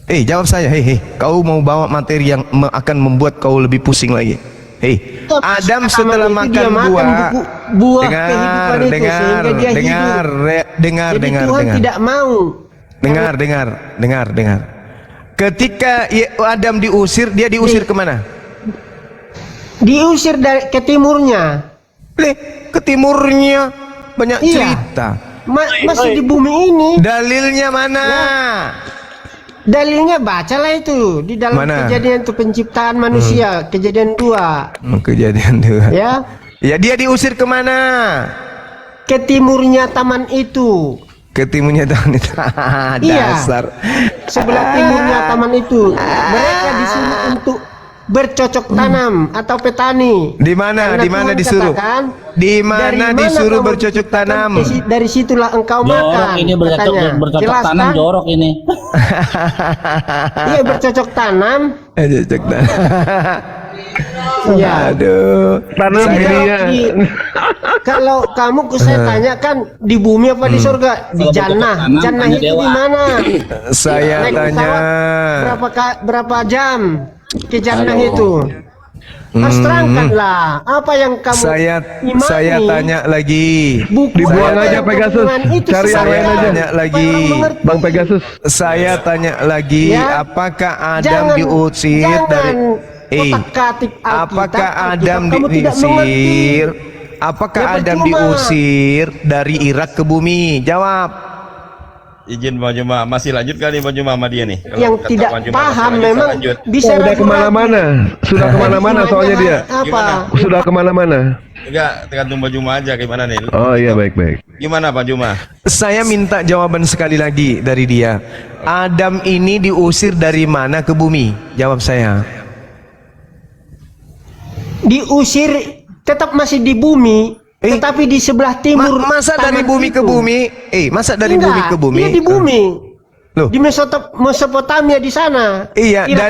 Jawab saya. Kau mau bawa materi yang akan membuat kau lebih pusing lagi. Adam setelah Itu makan dia buah, buah kehidupan itu sehingga dia hidup. Jadi Tuhan tidak mau. dengar. Ketika Adam diusir, dia diusir kemana? Diusir ke timurnya. Ke timurnya banyak Iya. cerita. Masih di bumi ini. Dalilnya mana? Dalilnya bacalah itu di dalam Mana? kejadian itu penciptaan manusia, kejadian 2. Kejadian dua. Ya, Ya dia diusir kemana? ke timurnya taman itu. Ke timurnya tahun itu. Iya. Dasar. Sebelah timurnya taman itu. Mereka disuruh untuk bercocok tanam atau petani. Di mana? Karena Di mana Tuhan disuruh? katakan, Di mana "Dari disuruh kamu bercocok diciptakan, tanam?" Dari situlah engkau makan. Jorok ini katanya. bercocok Jelas, tanam kan? jorok ini. Iya, bercocok tanam. Cocok tanam. Iya. Aduh. tanam Saya- ininya. Kalau kamu saya tanya kan di bumi apa di surga? Di Kalau jannah. bercocok tanam, Jannah tanya itu dewa. di mana? Saya Naik tanya. pesawat berapa jam ke jannah itu? Harus terangkanlah apa yang kamu imani. Saya tanya lagi. Buku Dibuang apa aja yang Pegasus. kandungan itu Cari yang sesuai lain aja. Tanya lagi. supaya orang mengerti. Bang Pegasus. Saya tanya lagi, Ya. apakah Adam diusir jangan dari otak-atik Alkitab, apakah Adam kamu tidak mengerti. diusir? Apakah Ya, Adam percuma. diusir dari Irak ke bumi? Jawab. Izin Bang Juma, masih lanjut kali Bang Juma sama dia nih. Kalau Yang kata tidak Bang Juma, paham masih lanjut, memang lanjut. bisa Sudah ragu-ragu. kemana-mana. Sudah kemana-mana soalnya dia. Apa? Sudah kemana-mana. Enggak, tergantung Bang Juma aja gimana nih. Oh iya baik-baik. Gimana Bang Juma? Saya minta jawaban sekali lagi dari dia. Adam ini diusir dari mana ke bumi? Jawab saya. Diusir tetap masih di bumi, tetapi di sebelah timur. Masa dari taman bumi ke itu. bumi? Masa dari Enggak, bumi ke bumi? Dia di bumi. Loh. Di Mesopotamia di sana. Iya, Irak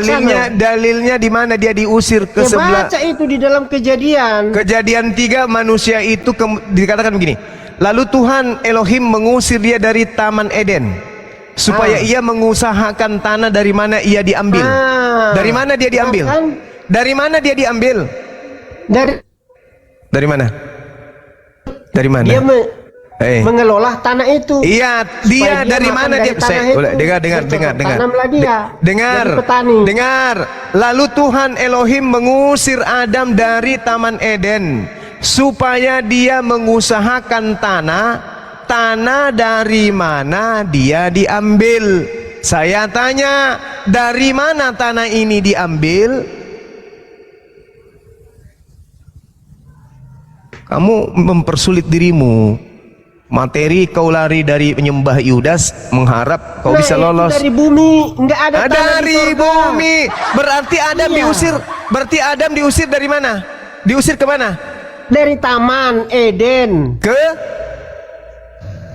dalilnya di mana dia diusir ke sana. sebelah? Baca itu di dalam Kejadian. Kejadian 3 manusia itu dikatakan begini. Lalu Tuhan Elohim mengusir dia dari Taman Eden supaya ia mengusahakan tanah dari mana ia diambil. Dari mana dia diambil? Kan? Dari mana dia diambil? Dari Dari mana? Dari mana? dia mengelola tanah itu. Iya, dia dari makan mana dia? tanah itu. Dengar. Tanamlah dia. Dengar. Jadi petani. Dengar. Lalu Tuhan Elohim mengusir Adam dari Taman Eden supaya dia mengusahakan tanah. Tanah dari mana dia diambil? Saya tanya, dari mana tanah ini diambil? Kamu mempersulit dirimu. Materi kau lari dari menyembah Yudas, mengharap kau bisa lolos. Dari bumi, enggak ada tanah Dari di sorga. bumi. Berarti Adam diusir. Berarti Adam diusir dari mana? Diusir ke mana? Dari Taman Eden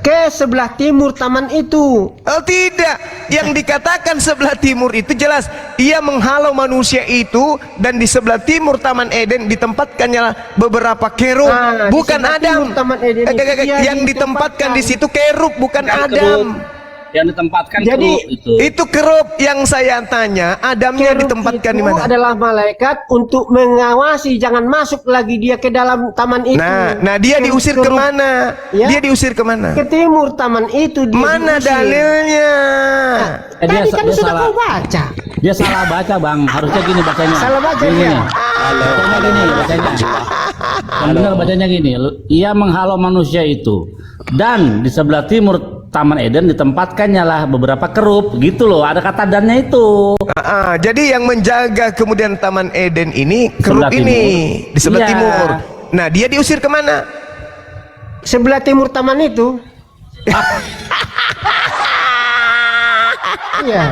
ke sebelah timur taman itu. Oh tidak, yang dikatakan sebelah timur itu jelas ia menghalau manusia itu, dan di sebelah timur Taman Eden ditempatkannya beberapa kerub, Nah, bukan di sebelah Adam. timur Taman Eden itu dia Yang ditempatkan di situ kerub, bukan Bukan Adam. yang ditempatkan Jadi, itu. Itu kerub yang saya tanya, Adamnya Kerub ditempatkan di itu mana? adalah malaikat untuk mengawasi jangan masuk lagi dia ke dalam taman itu. Nah dia diusir Kerub kemana? Ya. Dia diusir kemana? ke timur taman itu. Dia Mana diusir. dalilnya? Tadi kan dia sudah salah. kau baca. Dia salah baca, Bang. Harusnya gini bacanya. Salah baca Gini. dia. Bacanya gini, bacanya. Yang benar bacanya gini. Ia menghalau manusia itu. Dan di sebelah timur Taman Eden ditempatkannya lah beberapa kerub. Gitu loh, ada kata dannya itu. Jadi yang menjaga kemudian Taman Eden ini kerub Sebelah ini timur. di sebelah Iya. timur. Nah dia diusir kemana? Sebelah timur taman itu. Iya.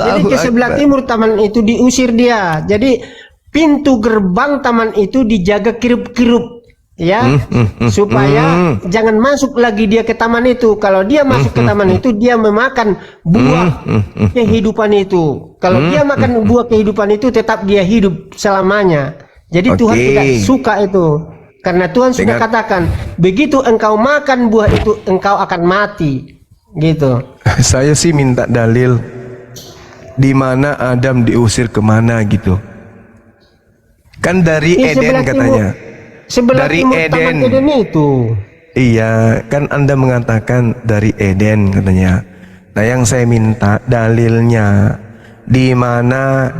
Jadi ke sebelah timur taman itu diusir dia. Jadi pintu gerbang taman itu dijaga kirup-kirup, ya, supaya jangan masuk lagi dia ke taman itu. Kalau dia masuk ke taman itu, dia memakan buah kehidupan itu. Kalau dia makan buah kehidupan itu, tetap dia hidup selamanya. Jadi Tuhan tidak suka itu. Karena Tuhan sudah katakan, begitu engkau makan buah itu, engkau akan mati. Gitu. Saya sih minta dalil di mana Adam diusir kemana gitu. Kan dari Di Eden sebelah katanya. Sebelah Dari timur Eden. Taman Eden itu. Iya, kan Anda mengatakan dari Eden katanya. Nah, yang saya minta dalilnya di mana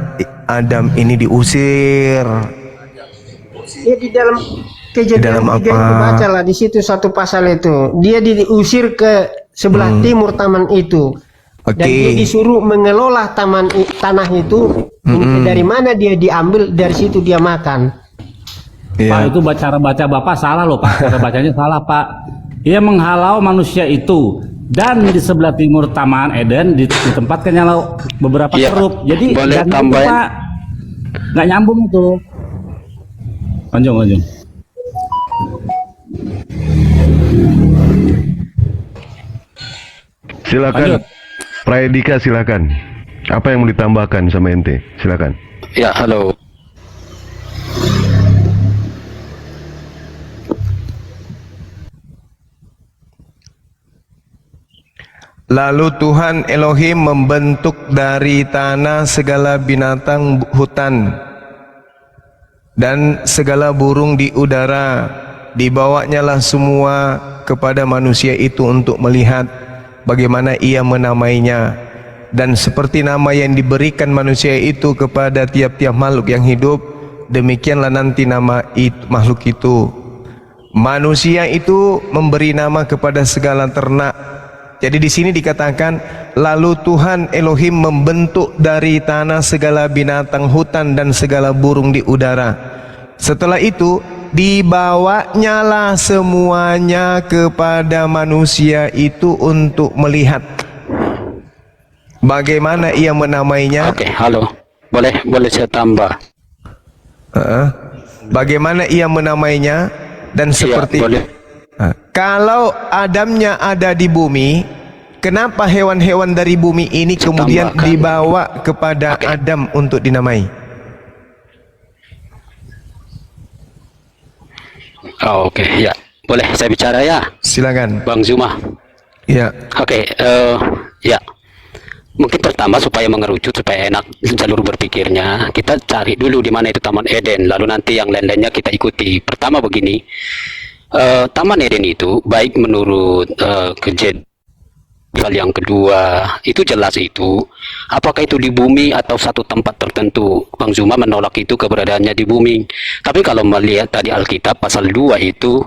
Adam ini diusir. Ya di dalam Kejadian Di dalam 3 itu apa? bacalah di situ satu pasal itu. Dia diusir ke sebelah timur taman itu. Dan dia disuruh mengelola tanah itu. Dari mana dia diambil, dari situ dia makan. Pak, itu cara baca Bapak salah loh, Pak. Cara bacanya salah, Pak. Ia menghalau manusia itu, dan di sebelah timur Taman Eden ditempatkannya beberapa kerub. Jadi boleh dan itu, tambahin? Pak, nggak nyambung itu. Lanjut. Silakan. Lanjut. Praedika silakan. Apa yang mau ditambahkan sama ente? Silakan. Ya, halo. Lalu Tuhan Elohim membentuk dari tanah segala binatang hutan dan segala burung di udara. Dibawanyalah semua kepada manusia itu untuk melihat bagaimana ia menamainya. Dan seperti nama yang diberikan manusia itu kepada tiap-tiap makhluk yang hidup, demikianlah nanti nama makhluk itu. Manusia itu memberi nama kepada segala ternak. Jadi di sini dikatakan, lalu Tuhan Elohim membentuk dari tanah segala binatang hutan dan segala burung di udara. Setelah itu dibawanyalah semuanya kepada manusia itu untuk melihat bagaimana ia menamainya. Oke, halo. Boleh saya tambah? Bagaimana ia menamainya dan seperti boleh. Kalau Adamnya ada di bumi, kenapa hewan-hewan dari bumi ini Saya kemudian tambahkan. dibawa kepada Adam untuk dinamai? Oh, oke, ya. Boleh saya bicara ya, Silakan. Bang Zuma? Ya. Oke, ya. Mungkin pertama supaya mengerucut, supaya enak jalur berpikirnya, kita cari dulu di mana itu Taman Eden, lalu nanti yang lain-lainnya kita ikuti. Pertama begini, Taman Eden itu baik menurut kejadian yang kedua itu jelas itu apakah itu di bumi atau satu tempat tertentu. Bang Zuma menolak itu keberadaannya di bumi. Tapi kalau melihat tadi Alkitab pasal 2 itu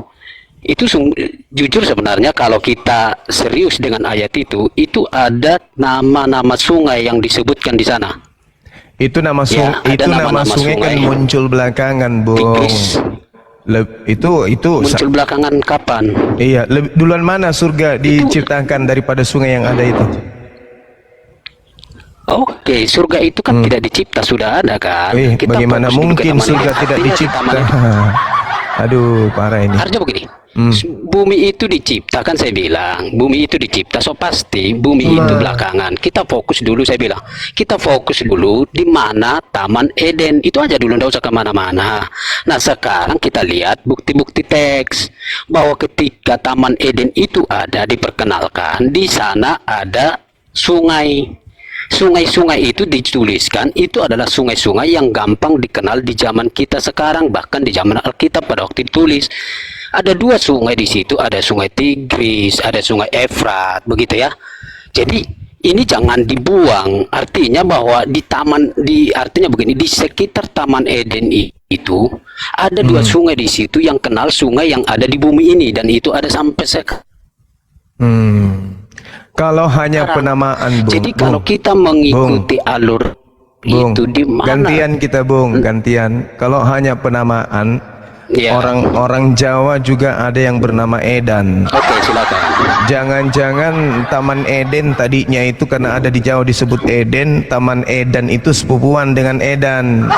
jujur sebenarnya kalau kita serius dengan ayat itu ada nama-nama sungai yang disebutkan di sana. Itu nama sungai, Ya, ada itu nama nama-nama sungai kan sungai. muncul belakangan, Bung. Tigris. Itu Muncul belakangan kapan? iya, duluan mana surga diciptakan daripada sungai yang ada itu? Oke, surga itu kan tidak dicipta, sudah ada kan? Bagaimana fokus dulu ke mungkin taman surga Eden. tidak Artinya di dicipta? taman Eden. Aduh, parah ini. Artinya begini, bumi itu dicipta kan saya bilang, bumi itu dicipta, so pasti bumi itu belakangan. Kita fokus dulu, saya bilang, kita fokus dulu di mana Taman Eden, itu aja dulu, nggak usah kemana-mana. Nah sekarang kita lihat bukti-bukti teks, bahwa ketika Taman Eden itu ada, diperkenalkan, di sana ada sungai. Sungai-sungai itu dituliskan itu adalah sungai-sungai yang gampang dikenal di zaman kita sekarang, bahkan di zaman Alkitab pada waktu ditulis. Ada 2 sungai di situ, ada sungai Tigris, ada sungai Efrat, begitu ya. Jadi ini jangan dibuang. Artinya bahwa artinya begini, di sekitar Taman Eden itu ada 2 sungai di situ yang kenal sungai yang ada di bumi ini, dan itu ada sampai sekarang. Kalau hanya penamaan, Bung. Jadi kalau kita mengikuti alur Bung, itu di mana? gantian kita, Bung, gantian. Kalau hanya penamaan, Ya. orang Jawa juga ada yang bernama Edan. Oke, silakan. Jangan-jangan Taman Eden tadinya itu karena ada di Jawa disebut Eden, Taman Edan itu sepupuan dengan Edan.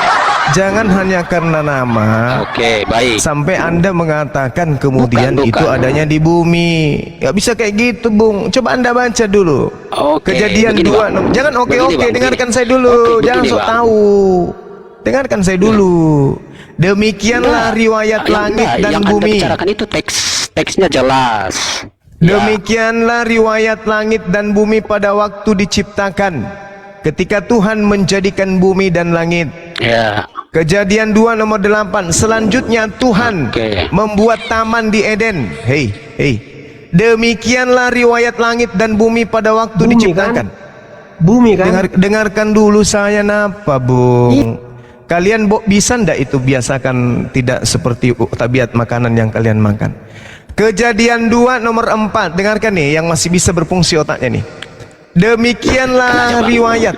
Jangan hanya karena nama. Oke, baik. Sampai Anda mengatakan kemudian Bukan. itu adanya di bumi. Gak bisa kayak gitu, Bung. Coba Anda baca dulu. Oke, Kejadian begini, 2. Bang. Jangan Begini, oke, Bang, dengarkan begini. saya dulu. Oke, Jangan begini, sok Bang. tahu. Dengarkan saya dulu. Demikianlah riwayat langit dan yang bumi. Anda bicarakan itu teksnya jelas. Ya. Demikianlah riwayat langit dan bumi pada waktu diciptakan, ketika Tuhan menjadikan bumi dan langit. Ya. Kejadian 2 nomor 8. Selanjutnya Tuhan membuat taman di Eden. Hei. Demikianlah riwayat langit dan bumi pada waktu Bumi, diciptakan. Bumi kan? Dengarkan dulu saya napa, Bung. Kalian bisa ndak itu biasakan tidak seperti tabiat makanan yang kalian makan. Kejadian 2 nomor 4. Dengarkan nih yang masih bisa berfungsi otaknya nih. Demikianlah riwayat.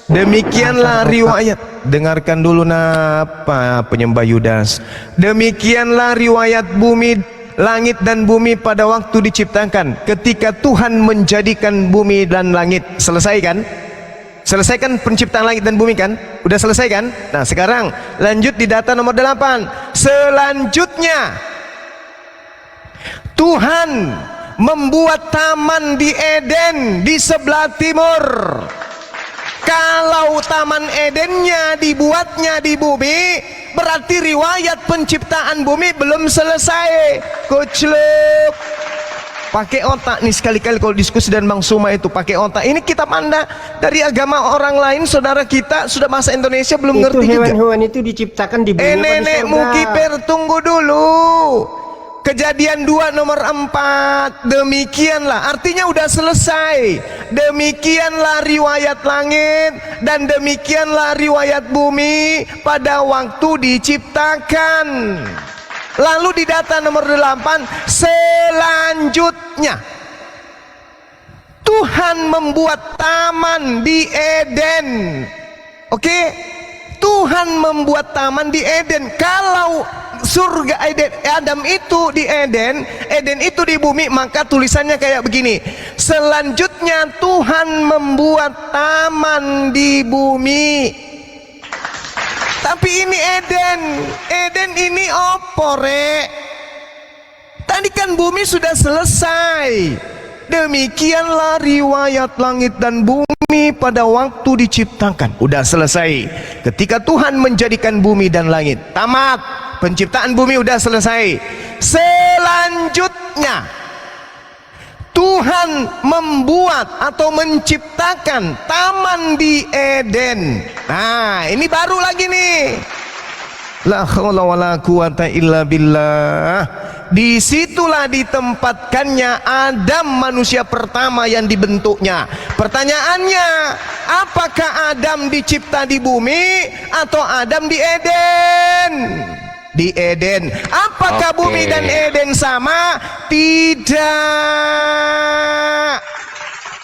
Demikianlah riwayat. Dengarkan dulu napa penyembah Yudas. Demikianlah riwayat bumi, langit dan bumi pada waktu diciptakan, ketika Tuhan menjadikan bumi dan langit. Selesai kan? Selesai kan penciptaan langit dan bumi kan? Udah selesai kan? Nah sekarang lanjut di data nomor 8. Selanjutnya Tuhan membuat taman di Eden di sebelah timur. Kalau Taman Edennya dibuatnya di bumi, berarti riwayat penciptaan bumi belum selesai. Kocluk. Pakai otak nih sekali-kali kalau diskusi dan Bang Suma itu pakai otak. Ini kitab Anda dari agama orang lain, saudara kita sudah bahasa Indonesia belum Itu ngerti juga. hewan-hewan itu diciptakan di bumi apa di Nenekmu surga? kiper, tunggu dulu. Kejadian 2 nomor 4. Demikianlah, artinya udah selesai. Demikianlah riwayat langit dan demikianlah riwayat bumi pada waktu diciptakan. Lalu di data nomor 8, selanjutnya Tuhan membuat taman di Eden. Oke? Tuhan membuat taman di Eden. Kalau surga Eden, Adam itu di Eden, Eden itu di bumi, maka tulisannya kayak begini. Selanjutnya Tuhan membuat taman di bumi. Tapi ini Eden. Eden ini opo, Rek? Tadi kan bumi sudah selesai. Demikianlah riwayat langit dan bumi pada waktu diciptakan. Udah selesai. Ketika Tuhan menjadikan bumi dan langit. Tamat. Penciptaan bumi udah selesai. Selanjutnya Tuhan membuat atau menciptakan taman di Eden. Nah, ini baru lagi nih. La haula wala quwata illa billah. Disitulah ditempatkannya Adam, manusia pertama yang dibentuknya. Pertanyaannya, apakah Adam dicipta di bumi atau Adam di Eden? Di Eden. Apakah Oke. bumi dan Eden sama? Tidak.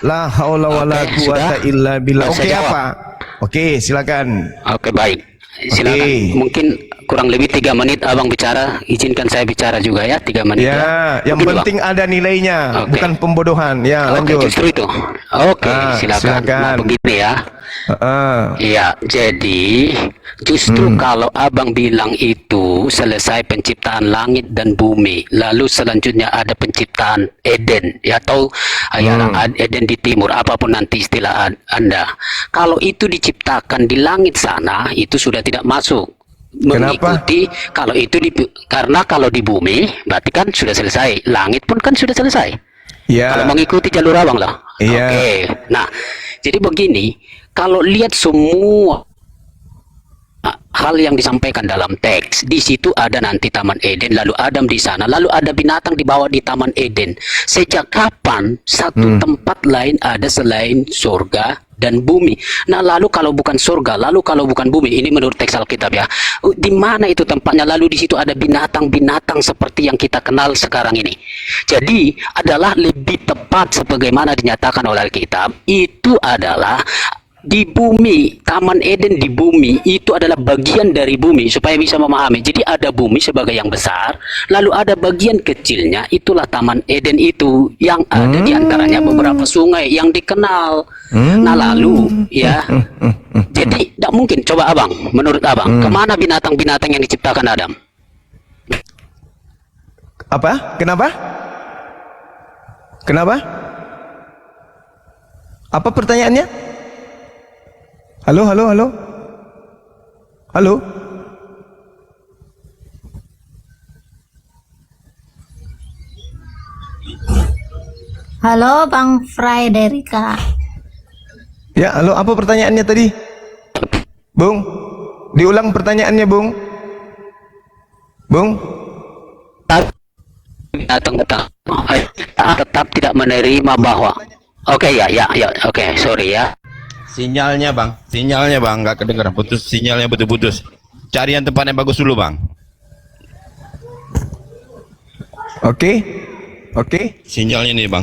La haula wala Oke, quwata sudah? illa billah. Bisa Oke, jawab? apa? Oke, silakan. Oke, baik. Silakan. Oke. Mungkin kurang lebih 3 menit abang bicara. Izinkan saya bicara juga ya, 3 menit. Ya, yang Mungkin, penting Bang. ada nilainya, Oke. bukan pembodohan. Ya, Oke, lanjut. justru itu. Oke, silakan. Nah, begini ya. Iya, jadi justru kalau abang bilang itu selesai penciptaan langit dan bumi, lalu selanjutnya ada penciptaan Eden, ya, atau ya, Eden di timur, apapun nanti istilah Anda. Kalau itu diciptakan di langit sana, itu sudah tidak masuk. Mengikuti kalau itu karena kalau di bumi berarti kan sudah selesai, langit pun kan sudah selesai. Ya. Kalau mengikuti jalur abang lah. Iya. Oke. Nah, jadi begini, kalau lihat semua hal yang disampaikan dalam teks, di situ ada nanti Taman Eden, lalu Adam di sana, lalu ada binatang dibawa di Taman Eden. Sejak kapan satu tempat lain ada selain surga dan bumi? Nah, lalu kalau bukan surga, lalu kalau bukan bumi, ini menurut teks Alkitab ya, di mana itu tempatnya? Lalu di situ ada binatang-binatang seperti yang kita kenal sekarang ini. Jadi adalah lebih tepat sebagaimana dinyatakan oleh Alkitab, itu adalah di bumi. Taman Eden di bumi itu adalah bagian dari bumi, supaya bisa memahami. Jadi ada bumi sebagai yang besar, lalu ada bagian kecilnya, itulah Taman Eden itu, yang ada di antaranya beberapa sungai yang dikenal. Nah, lalu ya, jadi tidak mungkin. Coba abang, menurut abang, kemana binatang-binatang yang diciptakan Adam? Apa? Kenapa? Kenapa? Apa pertanyaannya? Halo, halo, halo. Halo. Halo Bang Frederika. Ya, halo, apa pertanyaannya tadi? Bung, diulang pertanyaannya, Bung. Bung. Binatang tetap tidak menerima bahwa oke, oke, sorry ya. Sinyalnya bang, nggak kedengeran, putus sinyalnya, putus. Cari yang tempat yang bagus dulu bang. Oke. Oke. Sinyalnya nih bang.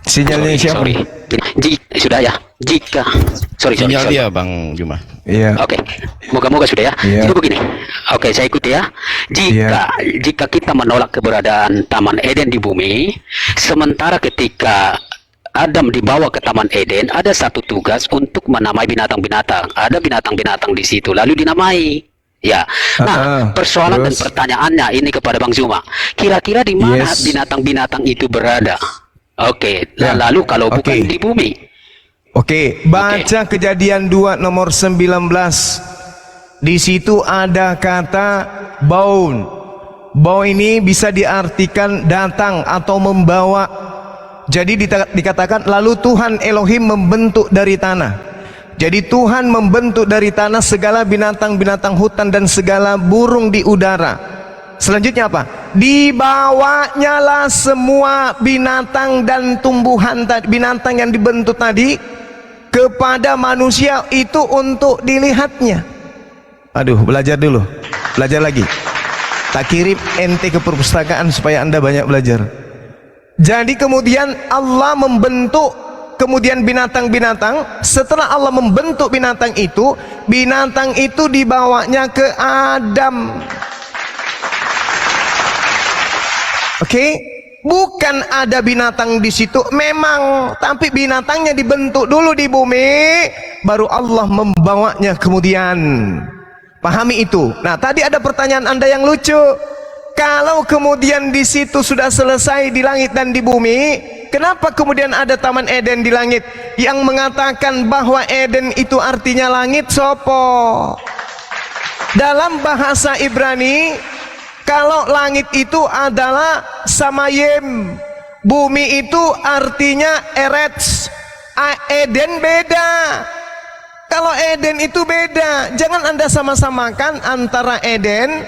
Sinyalnya siapa? Sorry. Sudah ya. Sorry. Sinyal dia bang Juma. Iya. Oke, moga-moga sudah ya. Iya. Jadi begini, oke, saya ikuti ya. Jika kita menolak keberadaan Taman Eden di bumi, sementara ketika Adam dibawa ke Taman Eden, ada satu tugas untuk menamai binatang-binatang. Ada binatang-binatang di situ, lalu dinamai. Ya. Nah, persoalan dan pertanyaannya ini kepada Bang Zuma. Kira-kira di mana binatang-binatang itu berada? Oke, lalu kalau bukan di bumi? Oke, baca Kejadian 2 nomor 19. Di situ ada kata baun. Baun ini bisa diartikan datang atau membawa. Jadi dikatakan lalu Tuhan Elohim membentuk dari tanah. Jadi Tuhan membentuk dari tanah segala binatang-binatang hutan dan segala burung di udara. Selanjutnya apa? Dibawanya lah semua binatang dan tumbuhan binatang yang dibentuk tadi kepada manusia itu untuk dilihatnya. Aduh, belajar dulu. Belajar lagi. Tak kirim ente ke perpustakaan supaya Anda banyak belajar. Jadi kemudian Allah membentuk kemudian binatang-binatang. Setelah Allah membentuk binatang itu dibawanya ke Adam. Oke, bukan ada binatang di situ memang, tapi binatangnya dibentuk dulu di bumi, baru Allah membawanya kemudian. Pahami itu. Nah, tadi ada pertanyaan Anda yang lucu. Kalau kemudian di situ sudah selesai di langit dan di bumi, kenapa kemudian ada Taman Eden di langit? Yang mengatakan bahwa Eden itu artinya langit, sopo? Dalam bahasa Ibrani, kalau langit itu adalah samayim, bumi itu artinya eretz, Eden beda. Kalau Eden itu beda, jangan Anda sama-samakan antara Eden,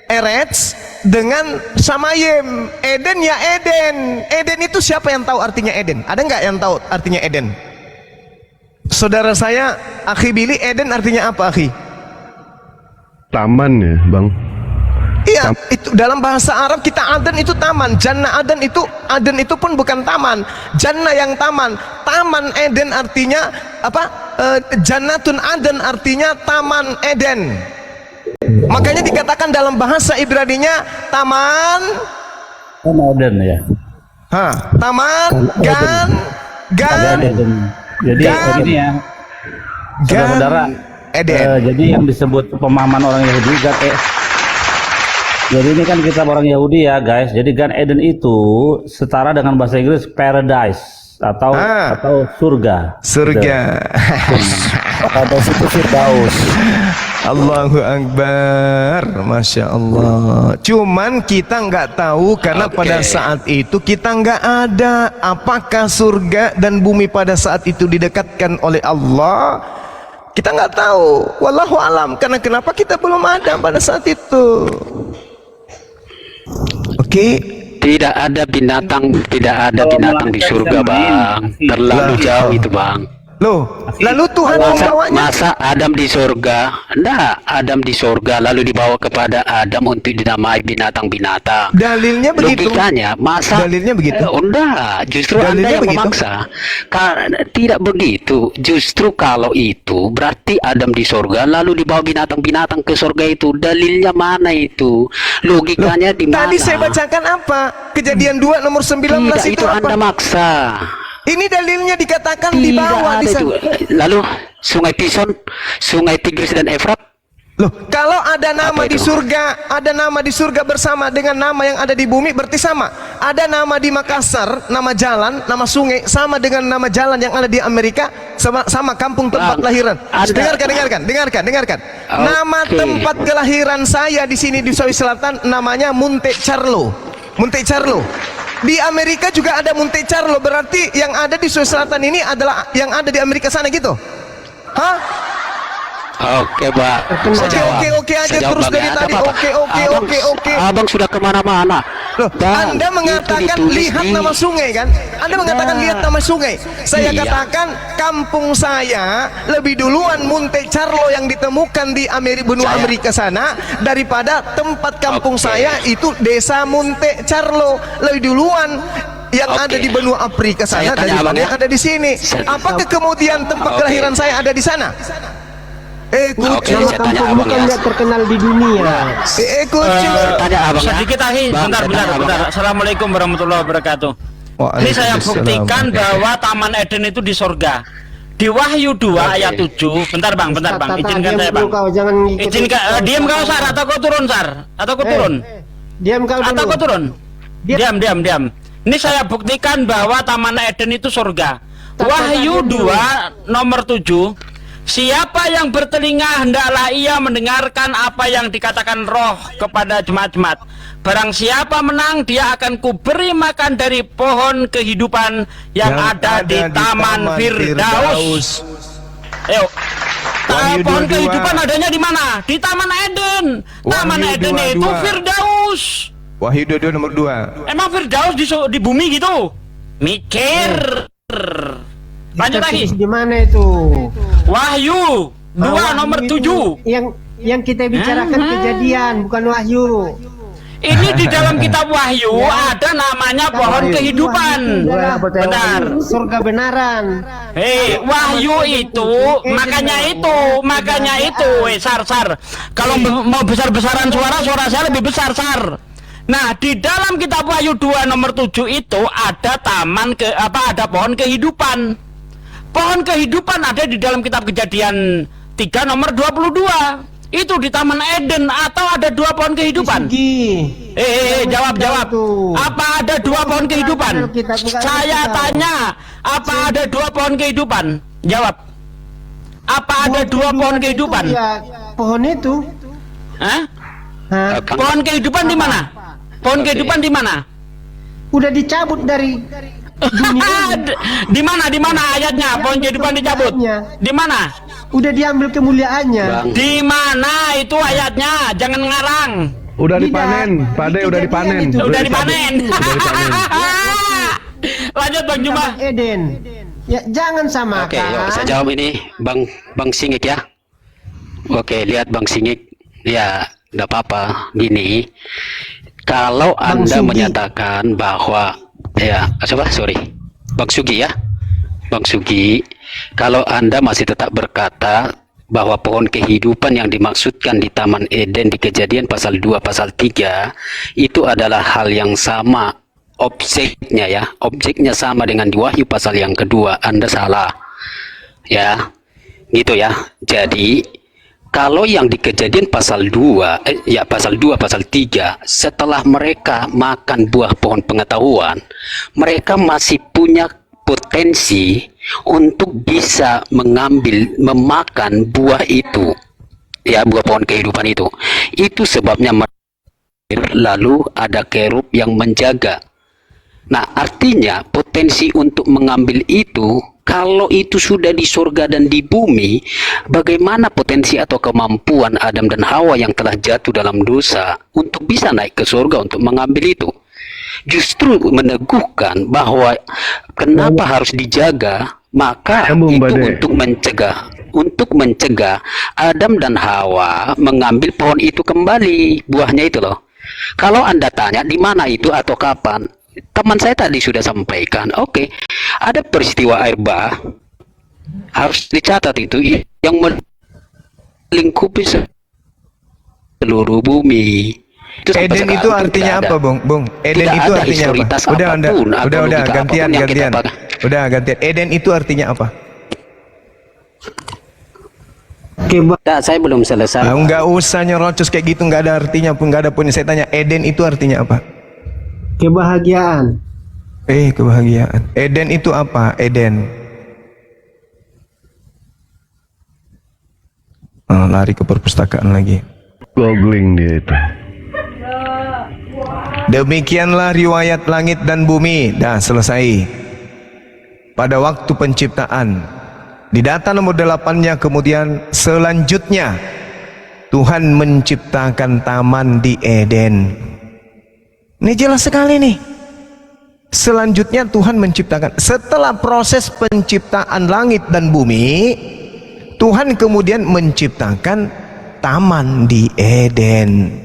eretz, dengan Samayim. Eden ya Eden. Eden itu siapa yang tahu artinya Eden? Ada nggak yang tahu artinya Eden? Saudara saya, Akhi Billy, Eden artinya apa, Akhi? Taman ya, Bang. Iya, itu dalam bahasa Arab kita Aden itu taman. Jannah Aden itu pun bukan taman. Jannah yang taman. Taman Eden artinya apa? Jannatun Aden artinya taman Eden. Makanya dikatakan dalam bahasa Ibraninya taman Eden ya. Taman gan. Jadi ini ya, saudara-saudara, jadi yang disebut pemahaman orang Yahudi jadi ini kan kita orang Yahudi ya guys. Jadi Gan Eden itu setara dengan bahasa Inggris paradise atau surga. Surga. Atau situ Firdaus. Allahu Akbar, Masya Allah. Cuman kita nggak tahu karena pada saat itu kita nggak ada. Apakah surga dan bumi pada saat itu didekatkan oleh Allah? Kita nggak tahu. Wallahu alam. Karena kenapa kita belum ada pada saat itu? Oke. Tidak ada binatang di surga, Bang. Terlalu jauh itu, Bang. Loh, lalu Tuhan membawanya? Masa Adam di surga? Enggak, Adam di surga lalu dibawa kepada Adam untuk dinamai binatang-binatang. Dalilnya begitu. Logikanya, masa dalilnya begitu? Enggak, justru dalilnya Anda yang begitu? memaksa. Tidak begitu. Justru kalau itu berarti Adam di surga lalu dibawa binatang-binatang ke surga itu. Dalilnya mana itu? Logikanya di mana? Tadi saya bacakan apa? Kejadian 2 nomor 19 Tidak, itu apa? Anda maksa. Ini dalilnya dikatakan di Tidak bawah ada di itu. sana. Lalu Sungai Pison, Sungai Tigris dan Efrat. Loh, kalau ada nama Apa di itu? surga, ada nama di surga bersama dengan nama yang ada di bumi berarti sama. Ada nama di Makassar, nama jalan, nama sungai sama dengan nama jalan yang ada di Amerika, sama kampung tempat Bang, kelahiran. Anda- Dengarkan. Oke. Nama tempat kelahiran saya di sini di Sulawesi Selatan namanya Monte Carlo. Monte Carlo. Di Amerika juga ada Monte Carlo, berarti yang ada di Sulawesi Selatan ini adalah yang ada di Amerika sana gitu. Hah? Oke, Pak. Oke aja terus dari tadi. Oke. Abang sudah kemana-mana. Loh, Bang, Anda itu mengatakan ditulis lihat di- nama sungai kan? Anda mengatakan lihat nama sungai. Saya Iya. katakan kampung saya lebih duluan Monte Carlo yang ditemukan di benua Amerika sana daripada tempat kampung Oke. saya itu desa Monte Carlo lebih duluan yang Oke. ada di benua Afrika sana Saya tanya daripada abang ya. yang ada di sini. Apakah kemudian tempat Oke. kelahiran saya ada di sana? Oke, Nama saya tanya kampung abang bukan ya. nggak terkenal di dunia. Tanya abang ya. Sedikit lagi, Bang, saya tanya abang ya. Assalamualaikum warahmatullahi wabarakatuh. Ini saya buktikan bahwa Taman Eden itu di surga. Di Wahyu 2 ayat 7. Bentar bang, izinkan saya bang. Jangan ngikutin. Izinkan, diam kau Sar, atau kau turun Sar, atau kau turun, Diam kau dulu. atau kau turun. Diam. Diam. Ini saya buktikan bahwa Taman Eden itu surga. Tak, Wahyu tak, 2 nomor 7. Siapa yang bertelinga hendaklah ia mendengarkan apa yang dikatakan Roh kepada jemaat-jemaat. Barang siapa menang, dia akan kuberi makan dari pohon kehidupan yang ada di Taman Firdaus. Ayo. Wahyu Pohon 22. kehidupan adanya di mana? Di Taman Eden. Taman Wahyu Eden 22. itu Firdaus. Wahyu 22 nomor 2. Emang Firdaus di bumi gitu? Mikir. Lanjut lagi. Di mana itu? Wahyu 2 nomor 7. Yang kita bicarakan kejadian, bukan wahyu. Ini di dalam kitab Wahyu ada namanya pohon kehidupan. Benar. Surga benaran. Hei, Wahyu itu makanya itu, Sar. Kalau mau besar-besaran suara saya lebih besar, Sar. Nah, di dalam kitab Wahyu 2 nomor 7 itu ada ada pohon kehidupan. Pohon kehidupan ada di dalam kitab Kejadian 3 nomor 22. Itu di Taman Eden atau ada 2 pohon kehidupan? Jawab. Apa ada 2 pohon kehidupan? Saya tanya, apa ada 2 pohon kehidupan? Jawab. Apa ada 2 pohon kehidupan? Ya, pohon itu. Hah? Hah? Pohon kehidupan di mana? Pohon kehidupan di mana? Udah dicabut dari dunia. Di mana ayatnya? Pohon kehidupan dicabut. Di mana? Udah diambil kemuliaannya. Di mana itu ayatnya? Jangan ngarang. Udah Tidak. dipanen, Pak De, udah Di dipanen. kejadian itu. Udah dipanen. Udah dipanen. Lanjut Bang Juma. Taman Eden. Ya, jangan samakan. Oke, yuk saya jawab ini Bang Singik ya. Oke, lihat Bang Singik. Ya, enggak apa-apa. Gini, kalau Bang Anda Sugi. menyatakan bahwa ya, sorry. Bang Sugi ya. Bang Sugi, kalau Anda masih tetap berkata bahwa pohon kehidupan yang dimaksudkan di Taman Eden di Kejadian pasal 2 pasal 3 itu adalah hal yang sama objeknya ya, objeknya sama dengan di Wahyu pasal yang kedua, Anda salah ya, gitu ya. Jadi kalau yang di Kejadian pasal 2 pasal 2 pasal 3, setelah mereka makan buah pohon pengetahuan, mereka masih punya potensi untuk bisa memakan buah itu ya, buah pohon kehidupan itu sebabnya lalu ada kerub yang menjaga. Nah, artinya potensi untuk mengambil itu, kalau itu sudah di surga dan di bumi, bagaimana potensi atau kemampuan Adam dan Hawa yang telah jatuh dalam dosa untuk bisa naik ke surga untuk mengambil itu? Justru meneguhkan bahwa kenapa harus dijaga, maka itu untuk mencegah Adam dan Hawa mengambil pohon itu kembali, buahnya itu loh. Kalau Anda tanya di mana itu atau kapan, teman saya tadi sudah sampaikan. Oke, ada peristiwa air bah, harus dicatat itu yang melingkupi seluruh bumi. Eden itu artinya apa, Bung? Eden itu artinya apa? Udah, gantian. Udah, gantian. Eden itu artinya apa? Nah, saya belum selesai. Enggak usah nyerocos kayak gitu, enggak ada artinya pun, enggak ada pun. Saya tanya, Eden itu artinya apa? Kebahagiaan. Kebahagiaan. Eden itu apa? Eden. Lari ke perpustakaan lagi. Googling dia itu. Demikianlah riwayat langit dan bumi. Dah selesai. Pada waktu penciptaan, di data nomor 8-nya kemudian selanjutnya Tuhan menciptakan taman di Eden. Ini jelas sekali nih. Selanjutnya Tuhan menciptakan, setelah proses penciptaan langit dan bumi, Tuhan kemudian menciptakan taman di Eden.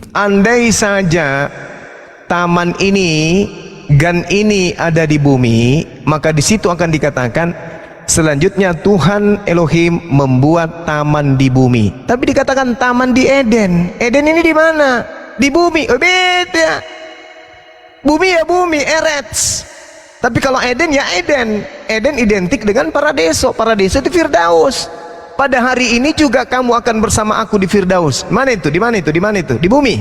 Andai saja taman ini, gan ini ada di bumi, maka di situ akan dikatakan selanjutnya Tuhan Elohim membuat taman di bumi. Tapi dikatakan taman di Eden. Eden ini di mana? Di bumi. Oh, beda. Bumi ya bumi, Eretz. Tapi kalau Eden ya Eden. Eden identik dengan paradiso. Paradiso itu Firdaus. Pada hari ini juga kamu akan bersama aku di Firdaus. Mana itu? Di mana itu? Di mana itu? Di bumi.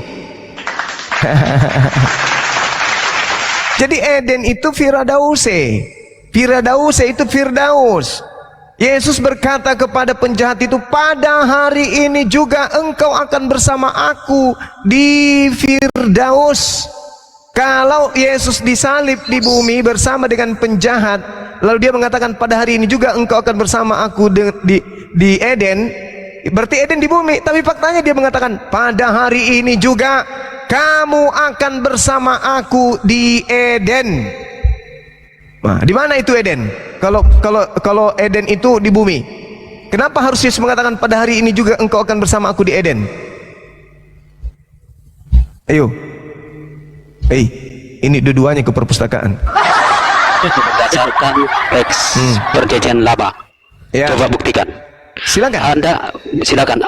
Jadi Eden itu Firdause. Firdause itu Firdaus. Yesus berkata kepada penjahat itu, pada hari ini juga engkau akan bersama aku di Firdaus. Kalau Yesus disalib di bumi bersama dengan penjahat, lalu dia mengatakan pada hari ini juga engkau akan bersama aku di Eden, berarti Eden di bumi. Tapi faktanya dia mengatakan pada hari ini juga kamu akan bersama aku di Eden. Nah, di mana itu Eden? Kalau Eden itu di bumi, kenapa harus Yesus mengatakan pada hari ini juga engkau akan bersama aku di Eden? Ayo. Ini dua-duanya ke perpustakaan. Berdasarkan teks perjanjian lama. Ya. Coba buktikan. Silakan.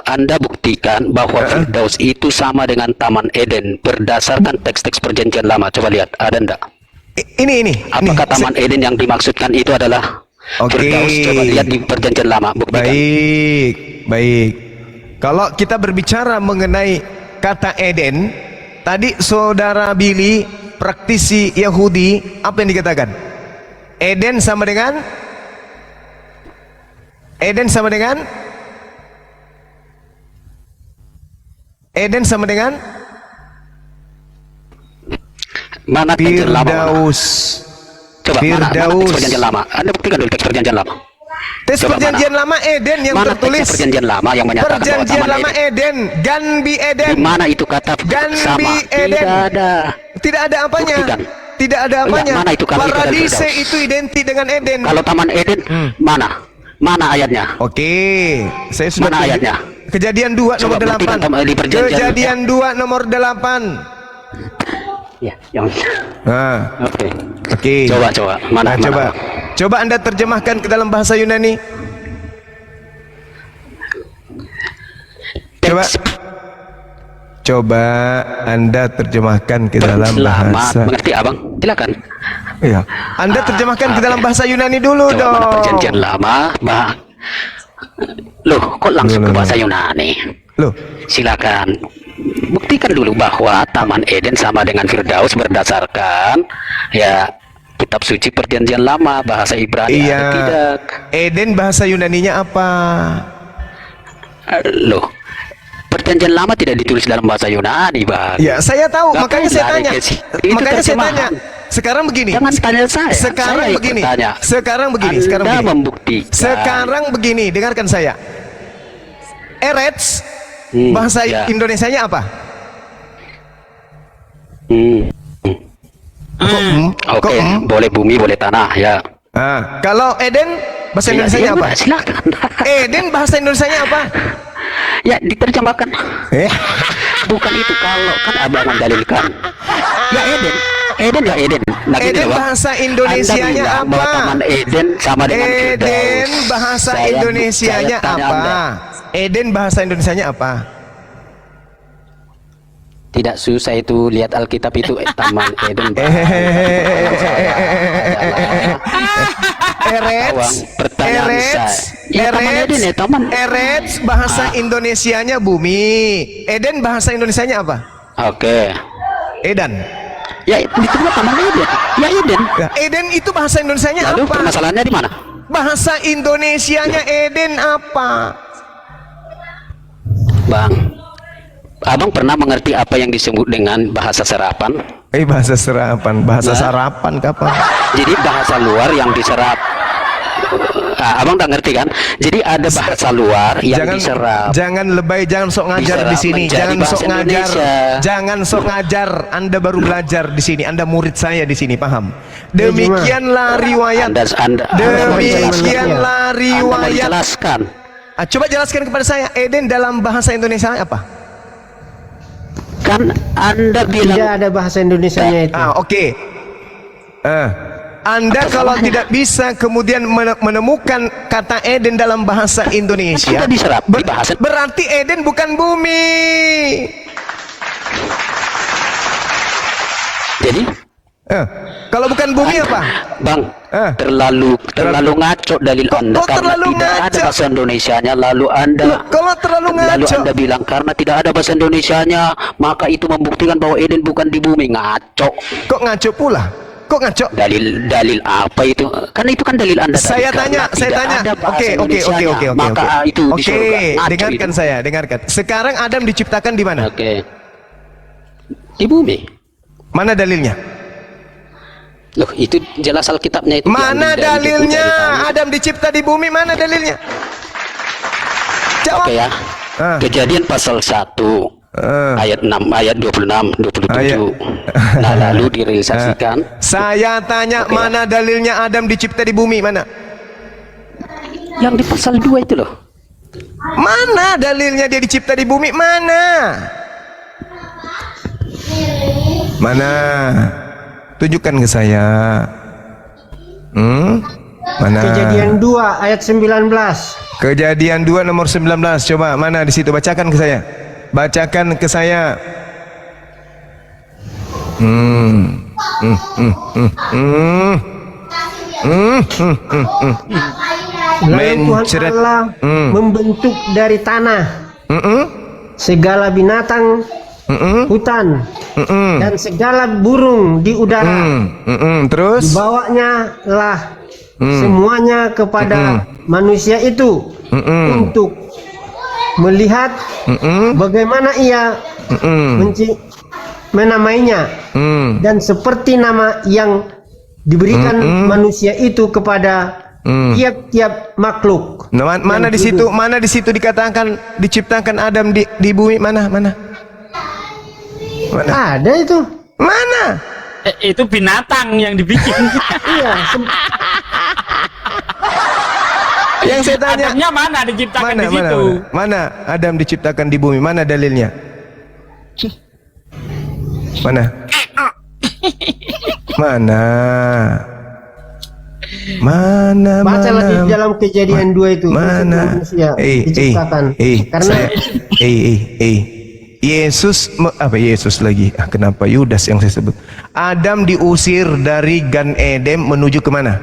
Anda buktikan bahwa Firdaus itu sama dengan Taman Eden berdasarkan teks-teks perjanjian lama. Coba lihat, ada enggak? Ini. Apakah Taman Eden yang dimaksudkan itu adalah Firdaus? Coba lihat di perjanjian lama, buktikan. Baik. Kalau kita berbicara mengenai kata Eden, tadi saudara Billy, praktisi Yahudi, apa yang dikatakan? Eden sama dengan mana perjanjian lama? Firdaus. Coba mana teks Firdaus. perjanjian lama? Anda buktikan dulu teks perjanjian lama. Tes Coba perjanjian lama Eden yang Mana tertulis. teks perjanjian lama yang menyatakan bahwa Perjanjian Taman lama Eden, Ganbi Eden. Di mana itu kata Ganbi sama? Eden. Tidak ada. Tidak ada apanya. Buktikan. Tidak ada Enggak, apanya. mana itu kalau itu dalam Paradise Firdaus? itu identik dengan Eden. Kalau Taman Eden mana? Mana ayatnya? Oke, saya sudah Mana ayatnya? Kejadian 2 nomor Coba buktikan 8. di perjanjian. Kejadian 2 nomor 8. Ya, yang Nah, oke. oke. Coba. Mana? Nah, coba. mana? Coba Anda terjemahkan ke dalam bahasa Yunani. Coba. Teks Coba Anda terjemahkan ke dalam lama. bahasa. Mengerti, Abang? Silakan. Iya. Anda terjemahkan ke dalam bahasa Yunani dulu Coba mana dong. perjanjian lama, Bang? Loh, kok langsung ke bahasa Yunani? Loh, Silakan. Buktikan dulu bahwa Taman Eden sama dengan Firdaus berdasarkan ya kitab suci perjanjian lama bahasa Ibrani iya. atau tidak. Eden bahasa Yunaninya apa? Loh, perjanjian lama tidak ditulis dalam bahasa Yunani, Bang. Ya, saya tahu, Ngapain makanya saya lari tanya. ke situ? Itu Makanya saya terjemahan. tanya. Sekarang begini. Jangan tanya saya. Sekarang Saya yang begini. bertanya. Sekarang begini. Sekarang Anda begini. membuktikan. Sekarang begini, dengarkan saya. Eretz bahasa ya. Indonesianya apa? Kok, Oke, boleh bumi, boleh tanah, ya. Ah, kalau Eden bahasa Ya, Indonesianya ya apa? udah, silakan. Eden bahasa Indonesianya apa? Ya, diterjemahkan. Bukan itu, kalau kan abang mendalilkan. Ya Eden, ya Eden. Nah, gini Eden loh, Bang. bahasa Indonesianya Anda bilang bahwa apa? Taman Eden sama dengan Eden Firdaus. bahasa Saya Indonesianya tanya apa? Anda. Eden bahasa Indonesianya apa? Tidak susah itu, lihat Alkitab itu Taman Eden. Eretz, Pertanyaan Eretz, saya. Ya, Taman Eden ya, Taman. Eretz bahasa Indonesianya bumi. Eden bahasa Indonesianya apa? Oke. Edan. Ya, diterima Taman Eden. Ya Eden. Ya, Eden itu bahasa Indonesianya Lalu apa? permasalahannya di mana? Bahasa Indonesianya Eden apa? Bang, Abang pernah mengerti apa yang disebut dengan bahasa serapan? Bahasa serapan, bahasa Nah. sarapan kapan? Jadi bahasa luar yang diserap. Abang tak ngerti kan? Jadi ada bahasa luar yang diserap. Jangan lebay, jangan sok ngajar Diserap di sini, menjadi jangan bahasa sok ngajar, Indonesia. jangan sok ngajar. Anda baru belajar di sini, Anda murid saya di sini, paham? Demikianlah riwayat. Anda Demikianlah riwayat. Jelaskan. Coba jelaskan kepada saya, Eden dalam bahasa Indonesia apa? Kan Anda bilang Tidak ada bahasa Indonesianya itu. Oke. Anda kalau tidak bisa kemudian menemukan kata Eden dalam bahasa Indonesia, sudah diserap di bahasa. berarti Eden bukan bumi. Jadi kalau bukan bumi apa? Bang, terlalu ngaco dalil Anda kok karena terlalu tidak ada ngaco? bahasa Indonesianya. Lalu Anda Kalau terlalu ngaco, Anda bilang karena tidak ada bahasa Indonesianya, maka itu membuktikan bahwa Eden bukan di bumi. Ngaco. kok ngaco pula? Kok ngaco? Dalil apa itu? Karena itu kan dalil Anda tadi. Saya tanya. Oke. Maka itu di surga. Ngaco Dengarkan itu. saya, dengarkan. Sekarang Adam diciptakan di mana? Oke. Di bumi. Mana dalilnya? Loh, itu jelas Alkitabnya itu. Mana diambil dari buku dalilnya? dari tanah. Adam dicipta di bumi, mana dalilnya? Jawab. Oke ya. Kejadian pasal 1 ayat 6, ayat 26, 27. Nah, lalu direalisasikan. Saya tanya, mana dalilnya Adam dicipta di bumi? Mana? Yang di pasal 2 itu loh. Mana dalilnya dia dicipta di bumi? Mana? Mana? Tunjukkan ke saya. Mana? Kejadian 2 ayat 19. Kejadian 2 nomor 19. Coba mana di situ, bacakan ke saya. Bacakan ke saya. Lalu Tuhan Allah membentuk dari tanah segala binatang hutan dan segala burung di udara. Terus Dibawanya lah semuanya kepada manusia itu untuk melihat bagaimana ia menamainya, dan seperti nama yang diberikan manusia itu kepada tiap-tiap makhluk. Nah, mana di situ dikatakan diciptakan Adam di bumi, mana? Ada itu. Mana? Itu binatang yang dibikin. Iya. Yang saya tanya, Adamnya mana diciptakan di situ? Mana Adam diciptakan di bumi? Mana dalilnya? Mana? Bacalah di dalam Kejadian 2 itu. Mana? Manusia diciptakan. Karena Yesus lagi? Kenapa Yudas yang saya sebut? Adam diusir dari Gan Eden menuju ke mana?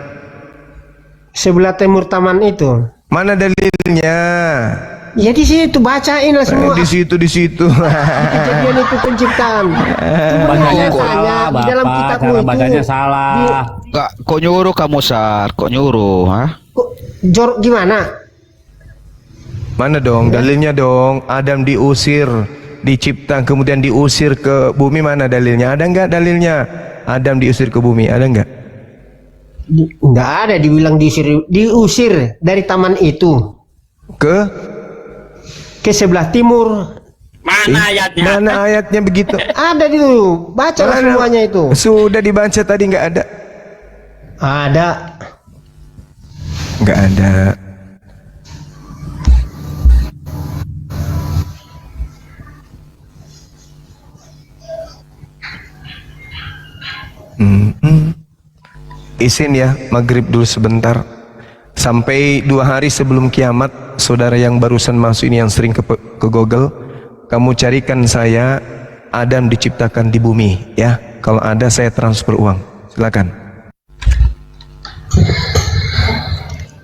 sebelah timur taman itu. Mana dalilnya? Ya di situ, bacain lah semua. Di situ. Kejadian itu penciptaan. Bacanya Cuma salah, di dalam Bapak. kitabmu Cara itu. bacanya salah. Kok nyuruh kamu, Sar? Kok nyuruh, ha? Gimana? Mana dong dalilnya dong? Adam diusir, dicipta kemudian diusir ke bumi, mana dalilnya? Ada enggak dalilnya? Adam diusir ke bumi, ada enggak? Enggak ada dibilang diusir dari taman itu Ke sebelah timur. Mana ayatnya? Mana ayatnya begitu? Ada dulu, baca Mana? semuanya itu. Sudah dibaca tadi, enggak ada. Ada. Enggak ada. Isin ya, maghrib dulu sebentar. Sampai 2 hari sebelum kiamat, saudara yang barusan masuk ini yang sering ke Google, kamu carikan saya Adam diciptakan di bumi ya. Kalau ada saya transfer uang. Silakan.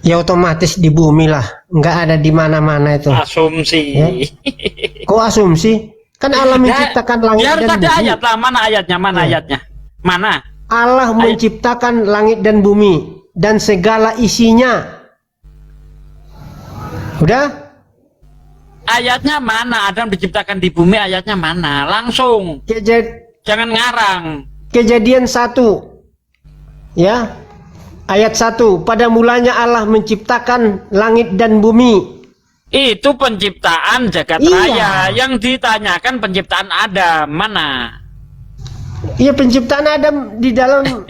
Ya otomatis di bumi lah, nggak ada di mana-mana itu. Asumsi. Ya? Kok asumsi? Kan Allah menciptakan langit Biar dan ada bumi. ayat lah, mana ayatnya? Mana ayatnya? Mana? Allah menciptakan langit dan bumi dan segala isinya. Udah? Ayatnya mana? Adam diciptakan di bumi, ayatnya mana? Langsung. Jangan ngarang. Kejadian 1. Ya. Ayat 1. Pada mulanya Allah menciptakan langit dan bumi. Itu penciptaan jagat Iya. raya. Yang ditanyakan penciptaan Adam. Mana? Iya, penciptaan Adam di dalam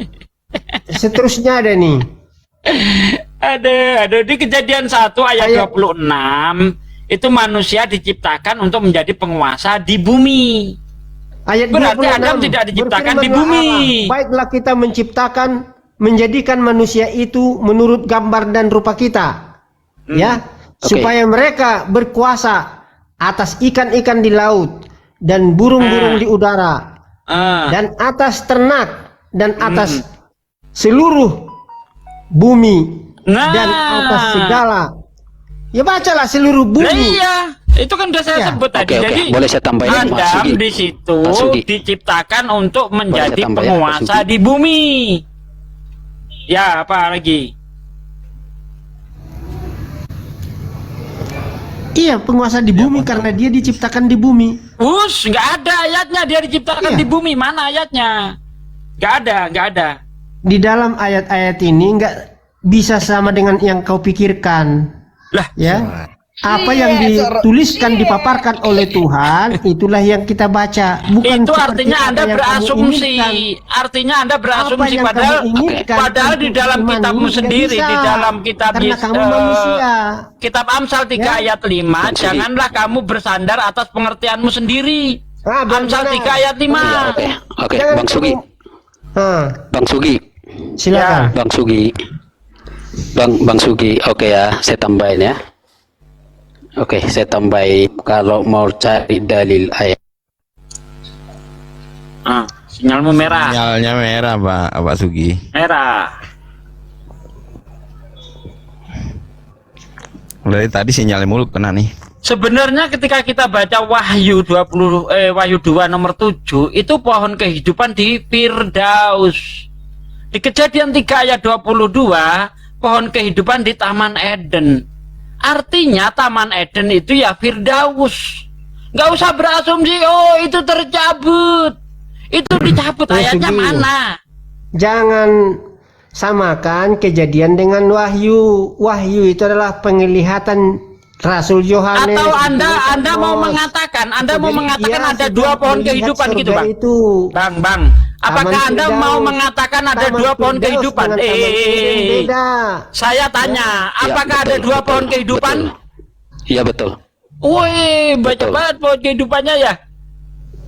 seterusnya ada nih. Ada di Kejadian 1 ayat 26. Itu manusia diciptakan untuk menjadi penguasa di bumi. Ayat Berarti 26, Adam tidak diciptakan di berfirmanlah bumi. Allah, baiklah kita menciptakan, menjadikan manusia itu menurut gambar dan rupa kita. Ya, supaya mereka berkuasa atas ikan-ikan di laut dan burung-burung di udara. Dan atas ternak dan atas seluruh bumi dan atas segala. Ya bacalah seluruh bumi. Nah, iya, itu kan udah saya sebut tadi. Jadi Boleh saya tambahin, Mas Adam Sugi? di situ Mas Sugi. diciptakan untuk menjadi saya tambah ya, penguasa Mas Sugi? di bumi. Ya, apa lagi? Iya, penguasa di bumi karena dia diciptakan di bumi. Nggak ada ayatnya dia diciptakan di bumi. Mana ayatnya? Nggak ada. Di dalam ayat-ayat ini nggak bisa sama dengan yang kau pikirkan. Lah, ya. Apa yang dituliskan, dipaparkan oleh Tuhan, itulah yang kita baca. Bukan itu seperti artinya apa Anda yang kamu berasumsi. inginkan. Artinya Anda Apa berasumsi yang padahal kamu inginkan padahal di untuk dalam iman kitabmu ini nggak sendiri, bisa. di dalam kitab Karena kamu manusia. Kitab Amsal 3 Ya. ayat 5, janganlah kamu bersandar atas pengertianmu sendiri. Amsal 3 ayat 5. Oke, Jangan Bang Sugi. Bang Sugi. Silakan. Bang Sugi. Bang Sugi. Oke ya, saya tambahin ya. Oke, saya tambahin kalau mau cari dalil ayat. Sinyalmu merah. Sinyalnya merah, Pak Sugi. Merah. Dari tadi sinyalnya mulu kena nih. Sebenarnya ketika kita baca Wahyu 2 nomor 7, itu pohon kehidupan di Firdaus. Di Kejadian 3 ayat 22, pohon kehidupan di Taman Eden. Artinya Taman Eden itu ya Firdaus. Nggak usah berasumsi, oh itu tercabut. Itu dicabut, ayatnya Sugi. mana? Jangan samakan kejadian dengan wahyu. Wahyu itu adalah penglihatan Rasul Yohanes. Atau Anda mau mengatakan ada dua pohon kehidupan gitu, Bang? Bang. Apakah Anda mau mengatakan ada dua pohon kehidupan? Saya tanya, apakah ada dua pohon kehidupan? Iya betul. Wih, baca banget pohon kehidupannya ya.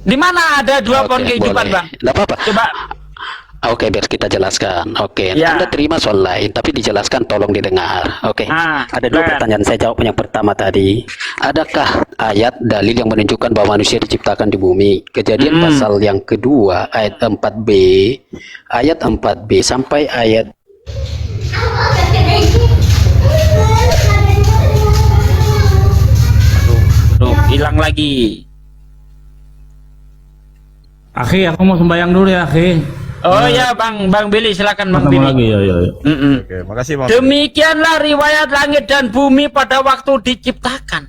Di mana ada dua pohon kehidupan, boleh. Bang? Nggak apa-apa. Coba. Oke, biar kita jelaskan. Oke, Ya. Anda terima soal lain, tapi dijelaskan tolong didengar. Oke, ada dua Ben. pertanyaan. Saya jawab yang pertama tadi. Adakah ayat dalil yang menunjukkan bahwa manusia diciptakan di bumi? Kejadian pasal yang kedua, ayat 4b, ayat 4b sampai ayat Tuh, hilang lagi. Akhi, aku mau sembahyang dulu ya, Akhi. Oh ya, Bang Billy, silakan Bang Ketemu Billy. lagi, ya. Oke, makasih Bang. Demikianlah riwayat langit dan bumi pada waktu diciptakan.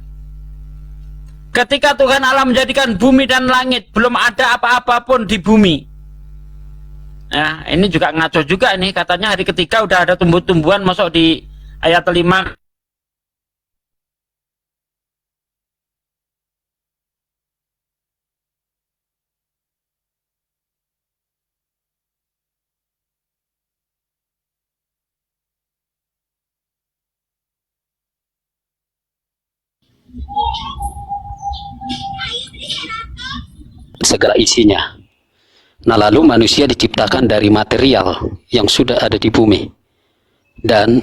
Ketika Tuhan Allah menjadikan bumi dan langit, belum ada apa-apa pun di bumi. Nah, ini juga ngaco juga nih, katanya hari ketiga udah ada tumbuh-tumbuhan masuk di ayat 5. segala isinya. Nah, lalu manusia diciptakan dari material yang sudah ada di bumi, dan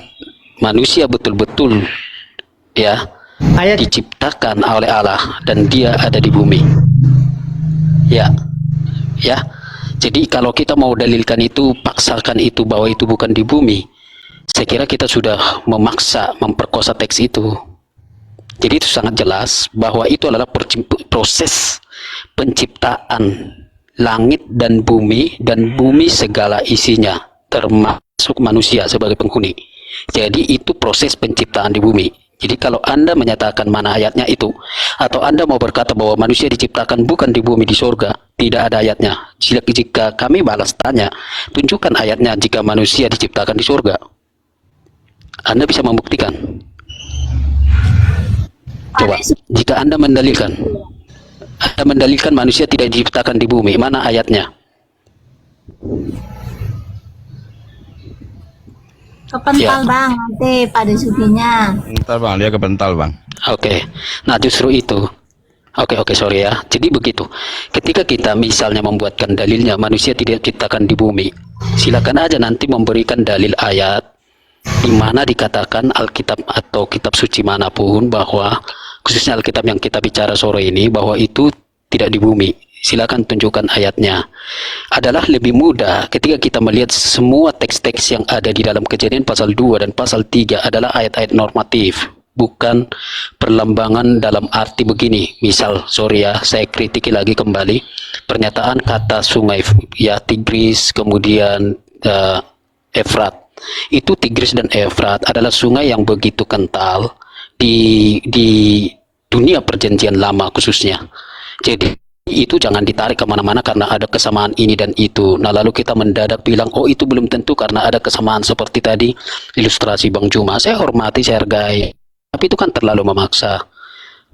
manusia betul-betul ya diciptakan oleh Allah dan dia ada di bumi. Ya. Jadi kalau kita mau dalilkan itu, paksakan itu bahwa itu bukan di bumi, saya kira kita sudah memaksa, memperkosa teks itu. Jadi itu sangat jelas bahwa itu adalah proses penciptaan langit dan bumi segala isinya, termasuk manusia sebagai penghuni. Jadi itu proses penciptaan di bumi. Jadi kalau Anda menyatakan mana ayatnya itu, atau Anda mau berkata bahwa manusia diciptakan bukan di bumi, di surga, tidak ada ayatnya. Jika kami balas tanya, tunjukkan ayatnya jika manusia diciptakan di surga. Anda bisa membuktikan. Coba, jika Anda mendalilkan manusia tidak diciptakan di bumi, mana ayatnya? Kepental Bang, nanti pada sudinya. Bentar Bang, dia kepental Bang. Oke. Nah justru itu. Oke, sorry ya. Jadi begitu. Ketika kita misalnya membuatkan dalilnya manusia tidak diciptakan di bumi, silakan aja nanti memberikan dalil ayat di mana dikatakan Alkitab atau kitab suci manapun bahwa khususnya Alkitab yang kita bicara sore ini bahwa itu tidak di bumi. Silakan tunjukkan ayatnya. Adalah lebih mudah ketika kita melihat semua teks-teks yang ada di dalam Kejadian pasal 2 dan pasal 3 adalah ayat-ayat normatif, bukan perlambangan dalam arti begini. Misal, sorry ya, saya kritiki lagi kembali pernyataan kata sungai ya Tigris kemudian Efrat. Itu Tigris dan Efrat adalah sungai yang begitu kental di dunia perjanjian lama khususnya. Jadi itu jangan ditarik kemana-mana karena ada kesamaan ini dan itu. Nah lalu kita mendadak bilang, oh itu belum tentu karena ada kesamaan seperti tadi ilustrasi Bang Juma. Saya hormati, saya hargai, tapi itu kan terlalu memaksa.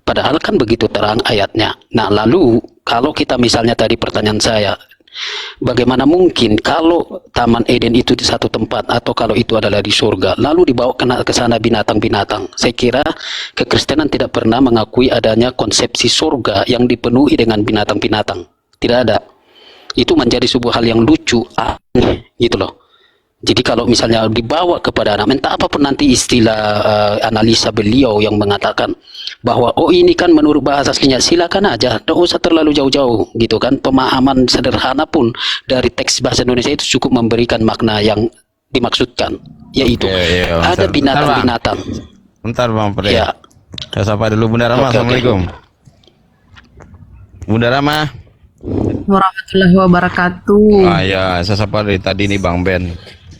Padahal kan begitu terang ayatnya. Nah lalu kalau kita misalnya tadi pertanyaan saya, bagaimana mungkin kalau Taman Eden itu di satu tempat atau kalau itu adalah di surga lalu dibawa ke sana binatang-binatang? Saya kira kekristenan tidak pernah mengakui adanya konsepsi surga yang dipenuhi dengan binatang-binatang. Tidak ada. Itu menjadi sebuah hal yang lucu, aneh gitu loh. Jadi kalau misalnya dibawa kepada anak, entah apapun nanti istilah analisa beliau yang mengatakan bahwa oh ini kan menurut bahasa aslinya, silakan aja, tidak usah terlalu jauh-jauh gitu kan. Pemahaman sederhana pun dari teks bahasa Indonesia itu cukup memberikan makna yang dimaksudkan, yaitu ada binatang-binatang. Bentar Bang Pre. Ya. Saya sapa dulu Bunda Rama. Assalamualaikum. Bunda Rama. Warahmatullahi wabarakatuh. Ya, saya sapa dari tadi nih Bang Ben.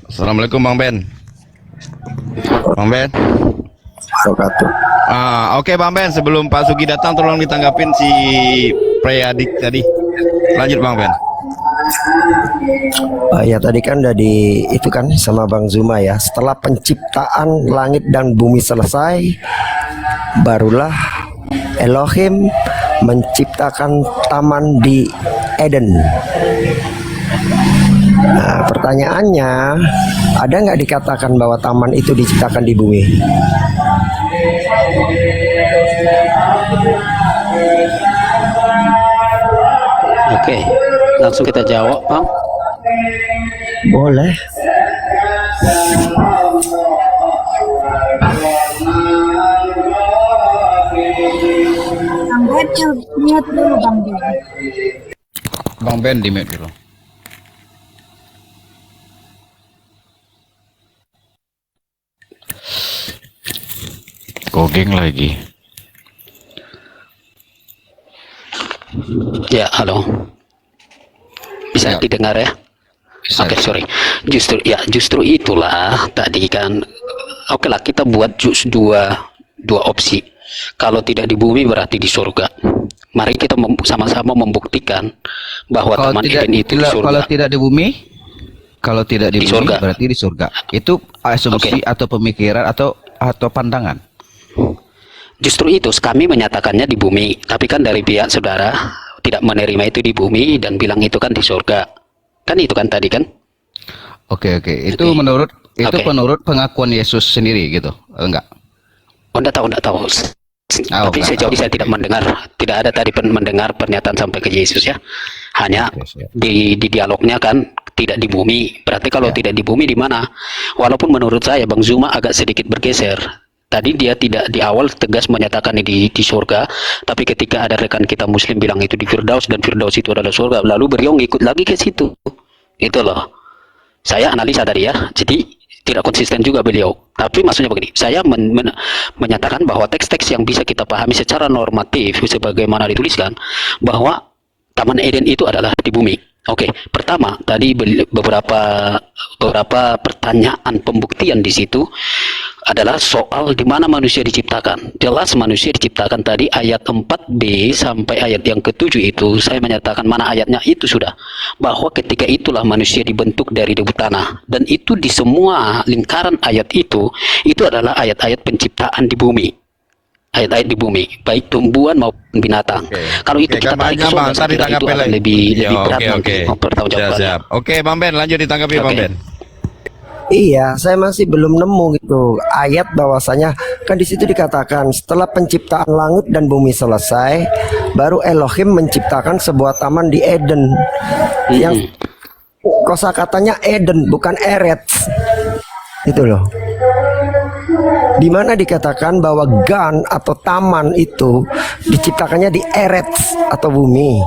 Assalamualaikum Bang Ben. Bang Ben. Oke Bang Ben, sebelum Pak Sugi datang tolong ditanggapin si Preadik tadi. Lanjut Bang Ben. Ya tadi kan udah itu kan sama Bang Zuma ya. Setelah penciptaan langit dan bumi selesai, barulah Elohim menciptakan taman di Eden. Nah, pertanyaannya, ada nggak dikatakan bahwa taman itu diciptakan di bumi? Oke, langsung kita jawab, Bang. Boleh. Bang Ben, mute dulu Bang Ben. Bang Ben di mute dulu. Gogeng lagi. Ya, halo. Bisa didengar ya? Oke, sorry. Justru itulah tadi kan. Oke lah, kita buat dua opsi. Kalau tidak di bumi berarti di surga. Mari kita sama-sama membuktikan bahwa taman Eden itu di surga. Kalau tidak di bumi, kalau tidak di bumi surga. berarti di surga. Itu asumsi atau pemikiran atau pandangan. Justru itu kami menyatakannya di bumi, tapi kan dari pihak saudara tidak menerima itu di bumi dan bilang itu kan di surga. Kan itu kan tadi kan? Oke. Itu menurut menurut pengakuan Yesus sendiri gitu. Enggak. Oh, enggak tahu. Tapi sejauh ini saya tidak mendengar, tidak ada tadi mendengar pernyataan sampai ke Yesus ya. Hanya di dialognya kan tidak di bumi. Berarti kalau tidak di bumi di mana? Walaupun menurut saya Bang Zuma agak sedikit bergeser. Tadi dia tidak di awal tegas menyatakan di surga, tapi ketika ada rekan kita Muslim bilang itu di Firdaus dan Firdaus itu adalah surga, lalu beliau ngikut lagi ke situ. Itu loh. Saya analisa tadi ya. Jadi tidak konsisten juga beliau. Tapi maksudnya begini, saya menyatakan bahwa teks-teks yang bisa kita pahami secara normatif sebagaimana dituliskan bahwa Taman Eden itu adalah di bumi. Oke, pertama tadi beberapa pertanyaan pembuktian di situ adalah soal di mana manusia diciptakan. Jelas manusia diciptakan tadi ayat 4b sampai ayat yang ke-7 itu saya menyatakan mana ayatnya itu sudah bahwa ketika itulah manusia dibentuk dari debu tanah, dan itu di semua lingkaran ayat itu adalah ayat-ayat penciptaan di bumi. Ayat-ayat di bumi, baik tumbuhan maupun binatang. Kalau itu kita tarik ke surga, saya kira itu akan lebih berat nanti pertanggungjawabannya. Oke, Bang Ben, lanjut ditanggapi Bang Ben. Iya, saya masih belum nemu gitu ayat bahwasanya kan di situ dikatakan setelah penciptaan langit dan bumi selesai, baru Elohim menciptakan sebuah taman di Eden. Yang kosakatanya Eden bukan Eretz. Itu loh. Di mana dikatakan bahwa Gan atau taman itu diciptakannya di Eretz atau bumi.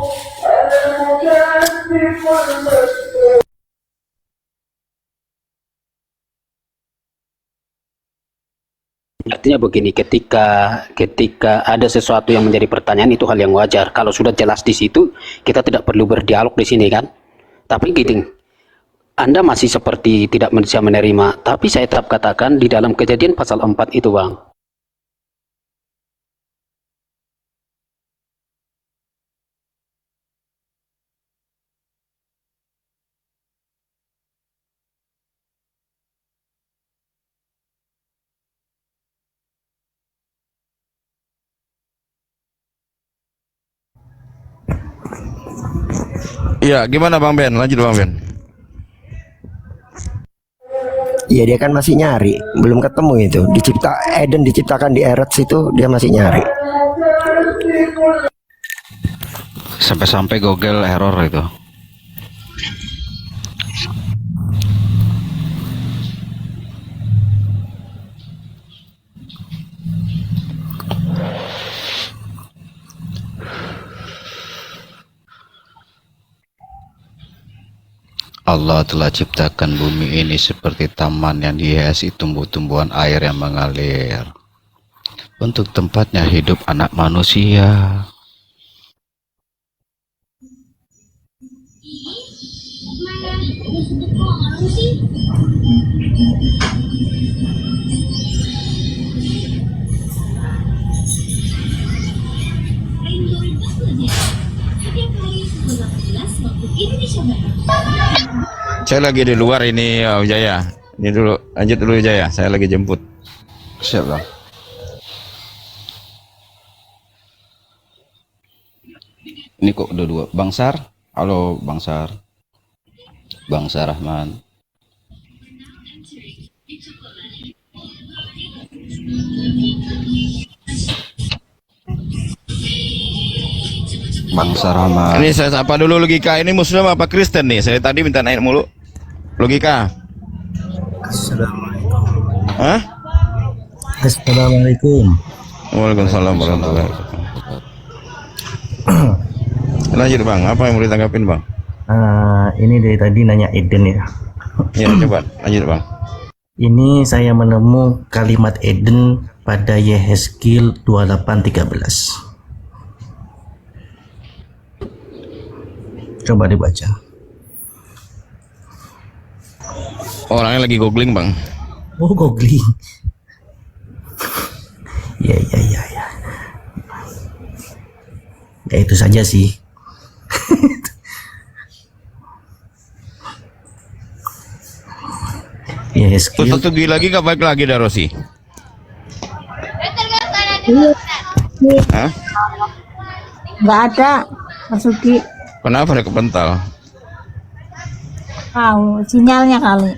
Artinya begini, ketika ada sesuatu yang menjadi pertanyaan itu hal yang wajar. Kalau sudah jelas di situ, kita tidak perlu berdialog di sini kan. Tapi gitu, Anda masih seperti tidak bisa menerima. Tapi saya tetap katakan di dalam Kejadian pasal 4 itu, Bang. Iya, gimana Bang Ben? Lanjut Bang Ben. Iya, dia kan masih nyari, belum ketemu itu. Eden diciptakan di Eretz itu dia masih nyari. Sampai-sampai Google error itu. Allah telah ciptakan bumi ini seperti taman yang dihiasi tumbuh-tumbuhan air yang mengalir. Untuk tempatnya hidup anak manusia. Setiap hari 18 waktu Indonesia Barat. Saya lagi di luar ini, Wijaya. Ini dulu, lanjut dulu Wijaya. Saya lagi jemput. Siap bang. Ini kok udah dua. Bang Sar, halo Bang Sar. Bang Sar Rahman. Bang Sar Rahman. Ini saya sapa dulu Logika. Ini Muslim apa Kristen nih? Saya tadi minta naik mulu. Logika. Assalamualaikum. Hah? Assalamualaikum. Waalaikumsalam warahmatullahi wabarakatuh. Lanjut bang, apa yang mau ditanggapin bang? Ini dari tadi nanya Eden ya. Ya coba, lanjut bang. Ini saya menemu kalimat Eden pada Yehezkiel 28:13. Coba dibaca. Orangnya lagi googling bang. Oh, googling. Ya. Ya itu saja sih. Yehezkiel. Tutup lagi gak baik lagi Darosi. Hah? Nggak ada, Masuki. Kenapa ada kepental? Tahu, sinyalnya kali.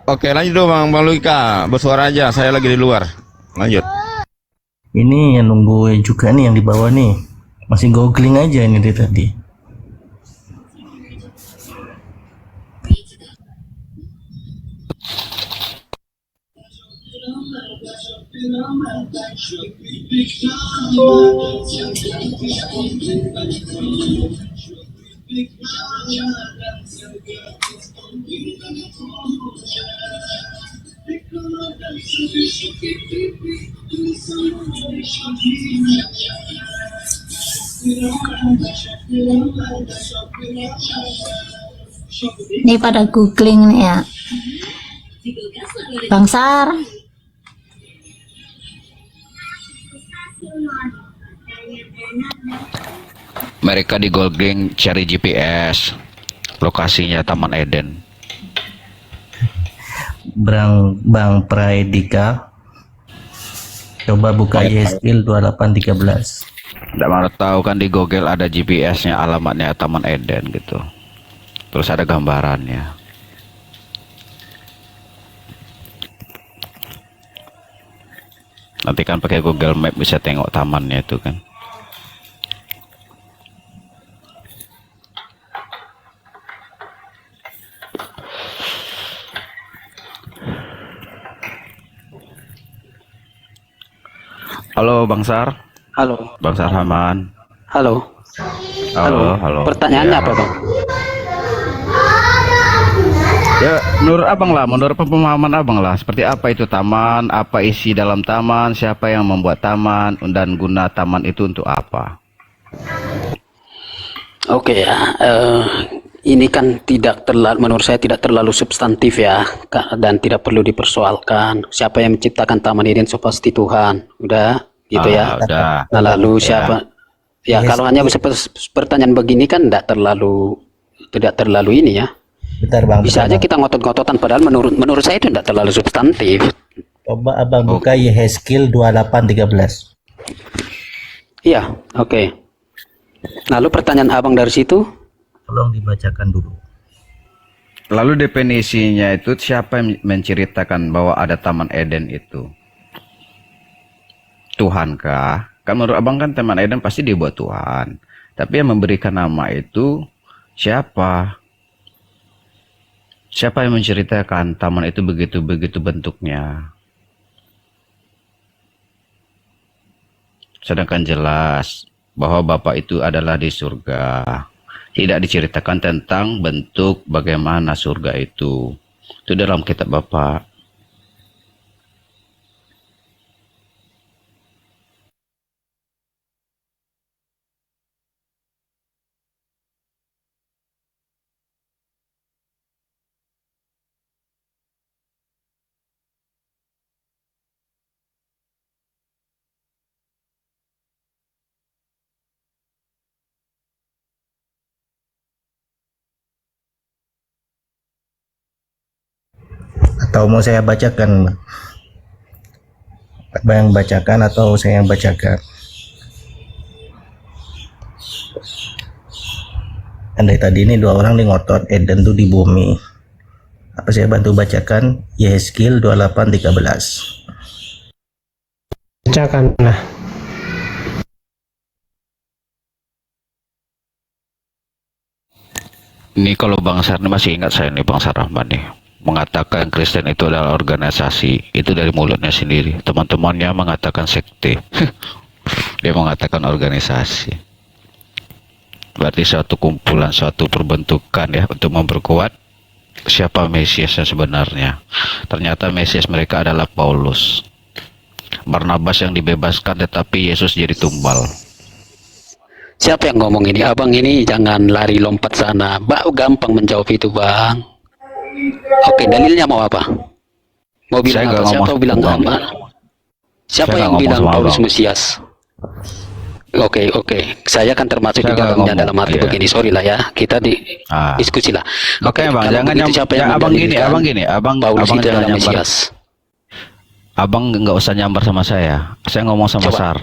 Oke lanjut dong bang Logika. Bersuara aja, saya lagi di luar. Lanjut. Ini yang nunggu juga nih yang di bawah nih. Masih googling aja ini dari tadi. Ini pada googling nih ya. Bang Sar. Mereka di googling cari GPS. Lokasinya Taman Eden. Bang Praedika, coba buka Yehezkiel 28:13. Tidak mau tahu kan di Google ada GPS-nya, alamatnya Taman Eden gitu. Terus ada gambarannya. Nanti kan pakai Google Map bisa tengok tamannya itu kan. Halo Bang Sar. Halo. Bang Sar Rahman. Halo. Halo. Pertanyaannya apa bang? Ya, menurut abang lah, menurut pemahaman abang lah, seperti apa itu taman, apa isi dalam taman, siapa yang membuat taman, dan guna taman itu untuk apa? Oke ya, ini kan tidak terlalu, menurut saya tidak terlalu substantif ya, dan tidak perlu dipersoalkan. Siapa yang menciptakan taman Eden? So pasti Tuhan, udah gitu ya. Udah. Nah lalu siapa? Ya kalau hanya pertanyaan begini kan tidak terlalu ini ya. Bentar bang. Bisa aja kita ngotot-ngototan, padahal menurut saya itu tidak terlalu substantif. Coba abang buka Yehezkiel 28:13. Iya, oke. Lalu pertanyaan abang dari situ? Tolong dibacakan dulu. Lalu definisinya itu siapa yang menceritakan bahwa ada Taman Eden itu? Tuhankah? Kan menurut abang kan Taman Eden pasti dibuat Tuhan. Tapi yang memberikan nama itu siapa? Siapa yang menceritakan taman itu begitu-begitu bentuknya? Sedangkan jelas bahwa Bapak itu adalah di surga. Tidak diceritakan tentang bentuk bagaimana surga itu. Itu dalam kitab Bapak. Atau mau saya bacakan? Abang yang bacakan atau saya yang bacakan? Andai tadi ini dua orang nih ngotot Eden tuh di bumi. Apa saya bantu bacakan? Yehezkiel 28:13. Bacakan lah. Ini kalau Bang Sar masih ingat saya nih, Bang Sar Rahman nih, mengatakan Kristen itu adalah organisasi, itu dari mulutnya sendiri. Teman-temannya mengatakan sekte. Dia mengatakan organisasi. Berarti suatu kumpulan, suatu perbentukan ya untuk memperkuat siapa Mesias yang sebenarnya. Ternyata Mesias mereka adalah Paulus. Barnabas yang dibebaskan tetapi Yesus jadi tumbal. Siapa yang ngomong ini? Abang ini jangan lari lompat sana. Gampang menjawab itu, Bang. Oke, dalilnya mau apa? Mau bilang apa? Siapa bilang apa? Siapa yang bilang Paulus Mesias? Oke. Saya kan termasuk juga Bangnya dalam arti begini. Sorry lah ya. Kita diskusi lah. Oke, Bang, jangan siapa yang abang Paulus itu adalah nyambar. Mesias? Abang nggak usah nyambar sama saya. Saya ngomong sama Sar.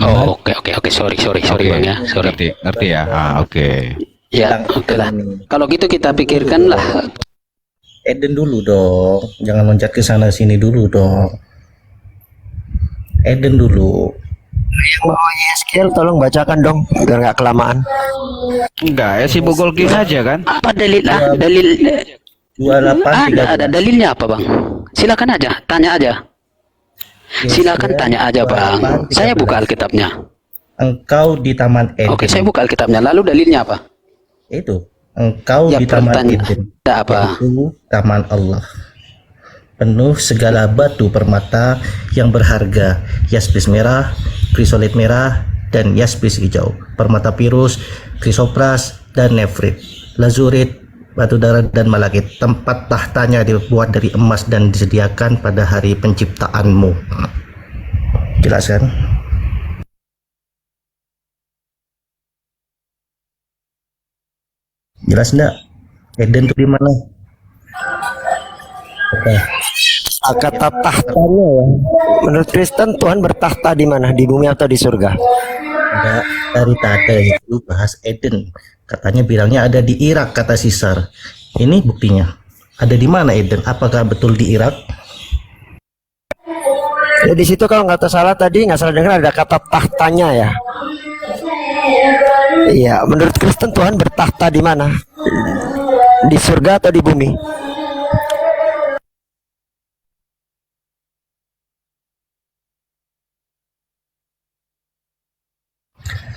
Oh, oke. Sorry Bang ya. Sorry. Ngerti ya? Oke. Ya, oke lah. Kalau gitu kita pikirkan lah. Eden dulu dong. Jangan loncat ke sana sini dulu dong. Eden dulu. Yehezkiel tolong bacakan dong biar nggak kelamaan. Enggak, ya si Bogol King aja kan? Apa dalil? Dalil 28:13. ada dalilnya apa, Bang? Silakan aja, tanya aja. Silakan tanya aja, Bang. Saya buka Alkitabnya. Engkau di Taman Eden. Oke, saya buka Alkitabnya. Lalu dalilnya apa? Itu. Engkau di Taman Eden. Apa? Itu taman Allah. Penuh segala batu permata yang berharga, yaspis merah, krisolit merah, dan yaspis hijau, permata pirus, krisopras, dan nefrit, lazurit, batu darat, dan malakit. Tempat tahtanya dibuat dari emas dan disediakan pada hari penciptaanmu. Jelas kan? Jelas enggak? Eden itu di mana? Oke. Kata tahtanya ya. Menurut Kristen Tuhan bertahta di mana? Di bumi atau di surga? Ada dari tadi itu bahas Eden. Katanya bilangnya ada di Irak, kata Sisar. Ini buktinya. Ada di mana Eden? Apakah betul di Irak? Ya di situ kalau nggak salah tadi nggak salah dengar ada kata tahtanya ya. Iya, menurut Kristen Tuhan bertahta di mana? Di surga atau di bumi?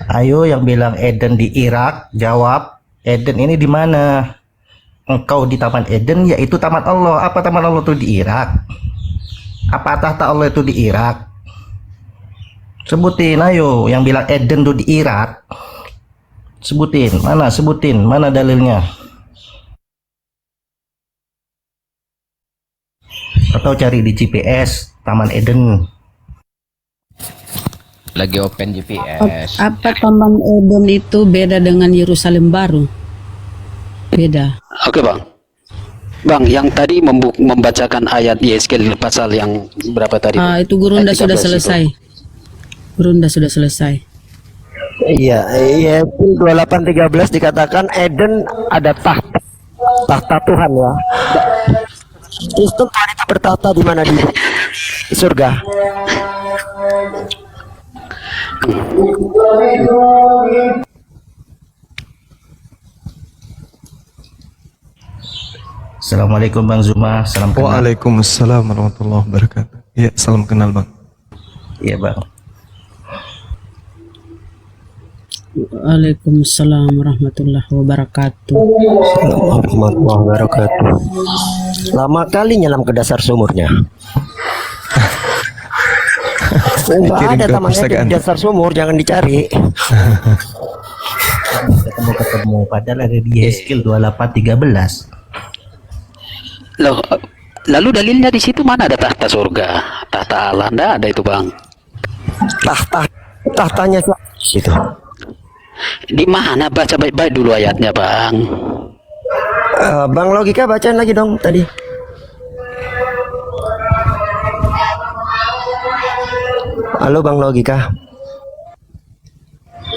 Ayo yang bilang Eden di Irak, jawab. Eden ini di mana? Engkau di Taman Eden, yaitu Taman Allah. Apa Taman Allah itu di Irak? Apa tahta Allah itu di Irak? Sebutin, ayo yang bilang Eden itu di Irak. Sebutin, mana dalilnya? Atau cari di GPS Taman Eden. Lagi open GPS. Apa Taman Eden itu beda dengan Yerusalem baru? Beda. Oke, Bang. Bang, yang tadi membacakan ayat Yehezkiel pasal yang berapa tadi? Itu Gurunda sudah selesai. Gurunda sudah selesai. Iya, 28:13 dikatakan Eden ada tahta Tuhan ya. Kristen Tuhan itu bertahta di mana? Di surga. Assalamualaikum Bang Zuma, salam kenal. Waalaikumsalam warahmatullahi wabarakatuh. Ya, salam kenal Bang. Iya Bang. Waalaikumsalam warahmatullahi wabarakatuh. Warahmatullahi wabarakatuh. Lama kali nyelam ke dasar sumurnya. Enggak ada tamannya di dasar sumur, jangan dicari. Ketemu padahal ada di Yehezkiel 28:13. Loh, lalu dalilnya di situ mana ada tahta surga, tahta Allah? Nggak ada itu, Bang. Tahtanya situ. Di mana? Baca baik-baik dulu ayatnya, Bang. Bang Logika bacain lagi dong tadi. Halo Bang Logika.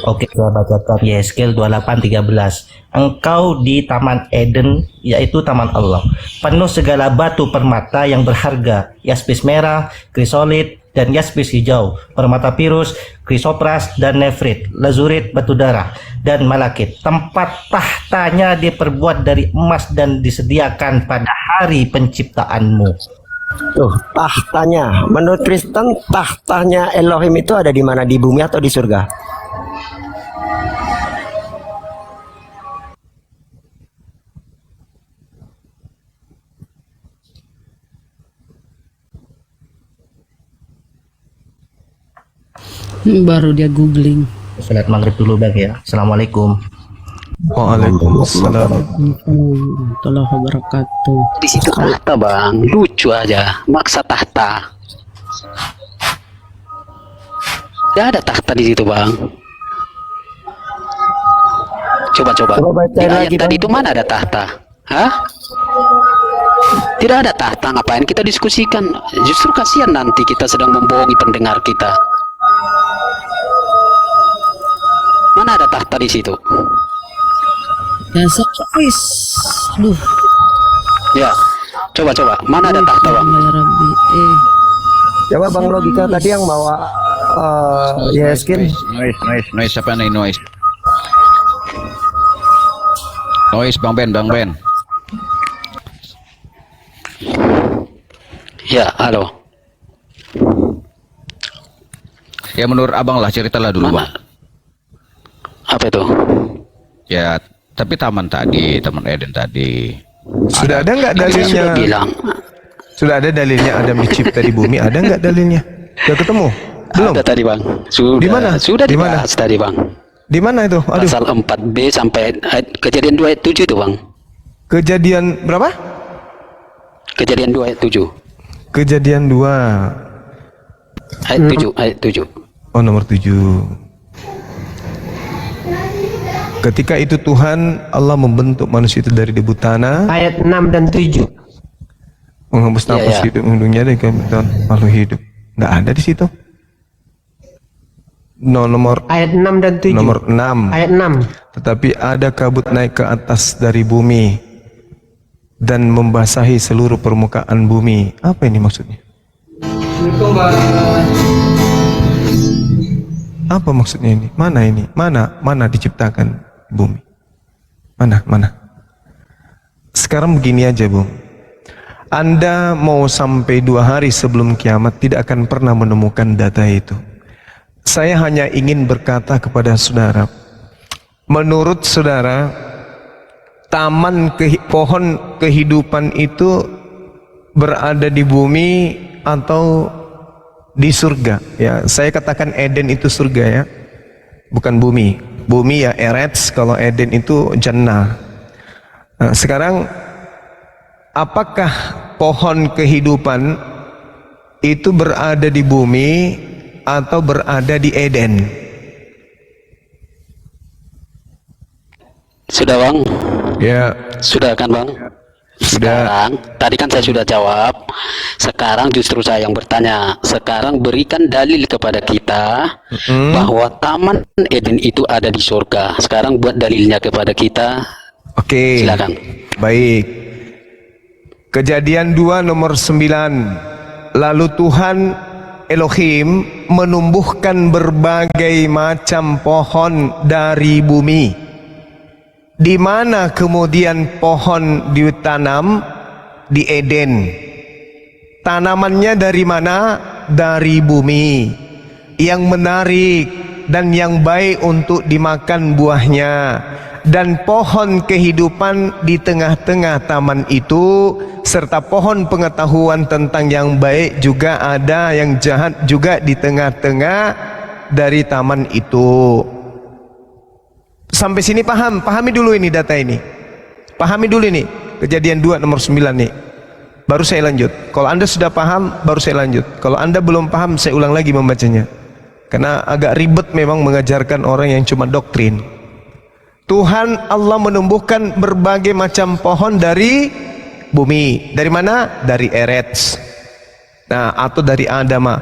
Oke, saya bacakan Yeskel 28:13. Engkau di Taman Eden, yaitu Taman Allah, penuh segala batu permata yang berharga, yaspis merah, krisolit, dan yaspis hijau, permata pirus, krisopras, dan nefrit, lazurit, batu darah, dan malakit. Tempat tahtanya diperbuat dari emas dan disediakan pada hari penciptaanmu. Tuh, tahtanya. Menurut Kristen, tahtanya Elohim itu ada di mana? Di bumi atau di surga? Baru dia googling. Salat maghrib dulu Bang ya. Assalamualaikum. Waalaikumsalam warahmatullahi wabarakatuh. Di situ tahta bang, lucu aja, maksa tahta. Tidak ada tahta di situ bang. Coba di ayat tadi itu mana ada tahta? Hah? Tidak ada tahta, ngapain kita diskusikan? Justru kasihan nanti kita sedang membohongi pendengar kita. Mana ada tahta di situ? Ya sokis. Aduh. Ya, coba. Mana ada tahta bang? Ya Rabbi. Coba Bang Logika tadi yang bawa Yeskin. Noise apa nih noise? Noise Bang Ben. Ya, halo. Ya menurut abang lah, ceritalah dulu bang. Apa itu? Ya, tapi Taman Eden tadi. Sudah ada nggak dalilnya? Sudah bilang. Sudah ada dalilnya Adam dicipta di bumi? Ada nggak dalilnya? Sudah ketemu? Belum? Ada tadi bang. Sudah. Di mana? Sudah Di mana? dibahas tadi bang. Di mana itu? Aduh. Pasal 4B sampai Kejadian 2 ayat 7 itu bang. Kejadian berapa? Kejadian 2 ayat 7. Kejadian 2 ayat 7. Oh, nomor 7. Ketika itu Tuhan Allah membentuk manusia itu dari debu tanah. Ayat 6 dan 7. Menghembus nafas hidup hidungnya dari makhluk hidup. Nggak ada di situ. Nomor ayat 6 dan 7. Nomor 6. Ayat 6. Tetapi ada kabut naik ke atas dari bumi dan membasahi seluruh permukaan bumi. Apa ini maksudnya? Apa maksudnya ini? Mana ini? Mana diciptakan bumi? Mana? Sekarang begini aja, Bung. Anda mau sampai 2 hari sebelum kiamat tidak akan pernah menemukan data itu. Saya hanya ingin berkata kepada saudara, menurut saudara, pohon kehidupan itu berada di bumi atau di surga? Ya, saya katakan Eden itu surga ya, bukan bumi. Bumi ya Eretz, kalau Eden itu Jannah. Nah, sekarang apakah pohon kehidupan itu berada di bumi atau berada di Eden? Sudah bang? Ya. Sudah kan bang? Sekarang, tadi kan saya sudah jawab. Sekarang justru saya yang bertanya. Sekarang berikan dalil kepada kita bahwa Taman Eden itu ada di surga. Sekarang buat dalilnya kepada kita. Oke. Silakan. Baik. Kejadian 2 nomor 9. Lalu Tuhan Elohim menumbuhkan berbagai macam pohon dari bumi. Di mana kemudian pohon ditanam? Di Eden. Tanamannya dari mana? Dari bumi. Yang menarik dan yang baik untuk dimakan buahnya. Dan pohon kehidupan di tengah-tengah taman itu, serta pohon pengetahuan tentang yang baik juga ada, yang jahat juga di tengah-tengah dari taman itu. Sampai sini paham? Pahami dulu ini data ini. Pahami dulu ini. Kejadian 2 nomor 9 nih. Baru saya lanjut. Kalau Anda sudah paham, baru saya lanjut. Kalau Anda belum paham, saya ulang lagi membacanya. Karena agak ribet memang mengajarkan orang yang cuma doktrin. Tuhan Allah menumbuhkan berbagai macam pohon dari bumi. Dari mana? Dari Eretz. Nah, atau dari Adama.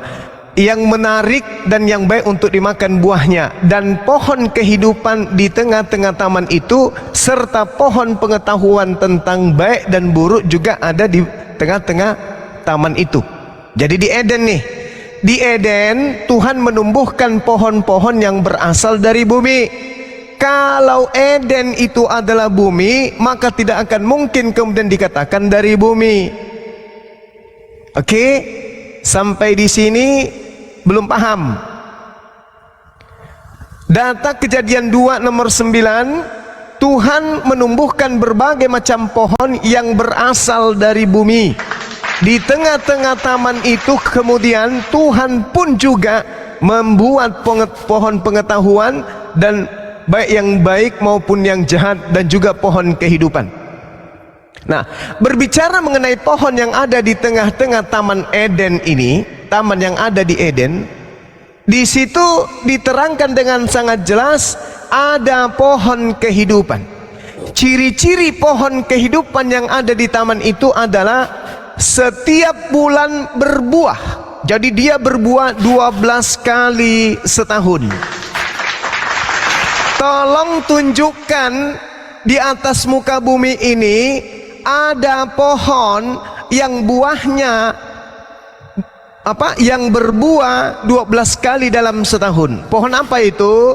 Yang menarik dan yang baik untuk dimakan buahnya, dan pohon kehidupan di tengah-tengah taman itu, serta pohon pengetahuan tentang baik dan buruk juga ada di tengah-tengah taman itu. Jadi di Eden nih, di Eden Tuhan menumbuhkan pohon-pohon yang berasal dari bumi. Kalau Eden itu adalah bumi, maka tidak akan mungkin kemudian dikatakan dari bumi. Oke, sampai di sini belum paham. Data Kejadian 2 nomor 9, Tuhan menumbuhkan berbagai macam pohon yang berasal dari bumi. Di tengah-tengah taman itu kemudian Tuhan pun juga membuat pohon pengetahuan dan baik yang baik maupun yang jahat, dan juga pohon kehidupan. Nah, berbicara mengenai pohon yang ada di tengah-tengah taman Eden ini, taman yang ada di Eden, di situ diterangkan dengan sangat jelas ada pohon kehidupan. Ciri-ciri pohon kehidupan yang ada di taman itu adalah setiap bulan berbuah. Jadi dia berbuah 12 kali setahun. Tolong tunjukkan di atas muka bumi ini ada pohon yang buahnya yang berbuah 12 kali dalam setahun. Pohon apa itu?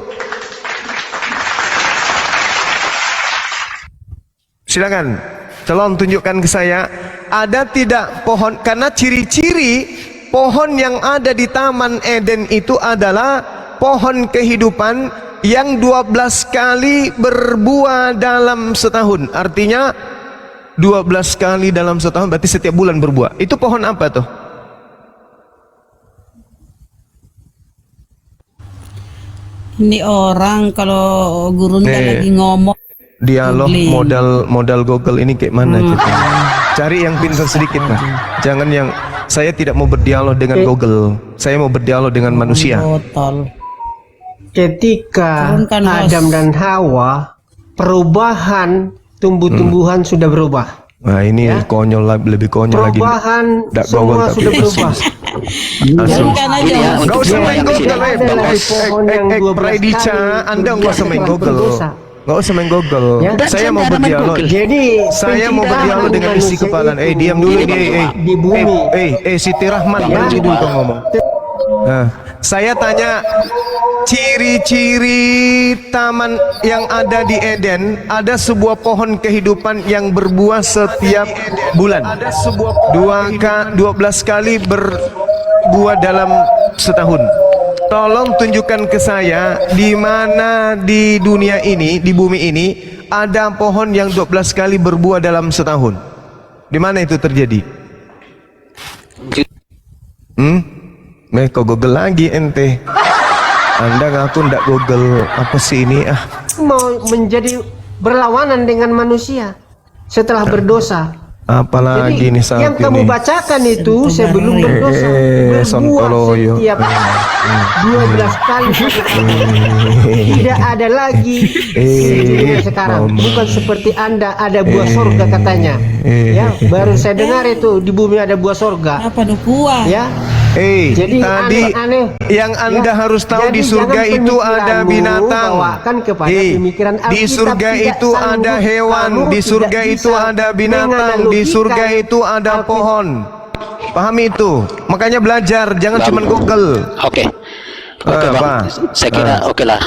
Silakan, tolong tunjukkan ke saya. Ada tidak pohon? Karena ciri-ciri pohon yang ada di Taman Eden itu adalah pohon kehidupan yang 12 kali berbuah dalam setahun. Artinya 12 kali dalam setahun berarti setiap bulan berbuah. Itu pohon apa tuh? Ini orang kalau gurunya lagi ngomong dialog modal Google ini kayak mana kita? Cari yang pintar sedikit lah. Jangan yang saya tidak mau berdialog dengan Google. Saya mau berdialog dengan manusia. Ketika Adam dan Hawa, perubahan tumbuh-tumbuhan sudah berubah. Nah ini konyol, lebih konyol lagi. Perubahan semua sudah berubah. Gak usah main Google, Pradica, Anda gak usah main Google. Gak usah main Google. Saya mau berdialog. Jadi saya mau berdialog dengan isi kepala. Diam dulu ini. Di bumi. Siti Rahman, berhenti dulu kau ngomong. Saya tanya, ciri-ciri taman yang ada di Eden, ada sebuah pohon kehidupan yang berbuah setiap bulan. 12 kali berbuah dalam setahun. Tolong tunjukkan ke saya di mana di dunia ini, di bumi ini ada pohon yang 12 kali berbuah dalam setahun. Di mana itu terjadi? Kau Google lagi ente. Anda ngaku ndak Google apa sih ini Mau menjadi berlawanan dengan manusia setelah berdosa. Apalagi jadi, nih saat yang kamu bacakan itu sebelum berdosa berbuah setiap 12 kali. Tidak ada lagi sekarang. Bukan seperti Anda ada buah sorga katanya. Ya, baru saya dengar itu di bumi ada buah sorga. Apa buah? Ya. Jadi tadi aneh-aneh. yang Anda harus tahu di surga itu ada binatang. Di surga itu ada hewan. Di surga itu ada binatang. Di surga itu ada pohon. Pahami itu. Makanya belajar, jangan cuma Google. Oke Bang, saya kira oke lah.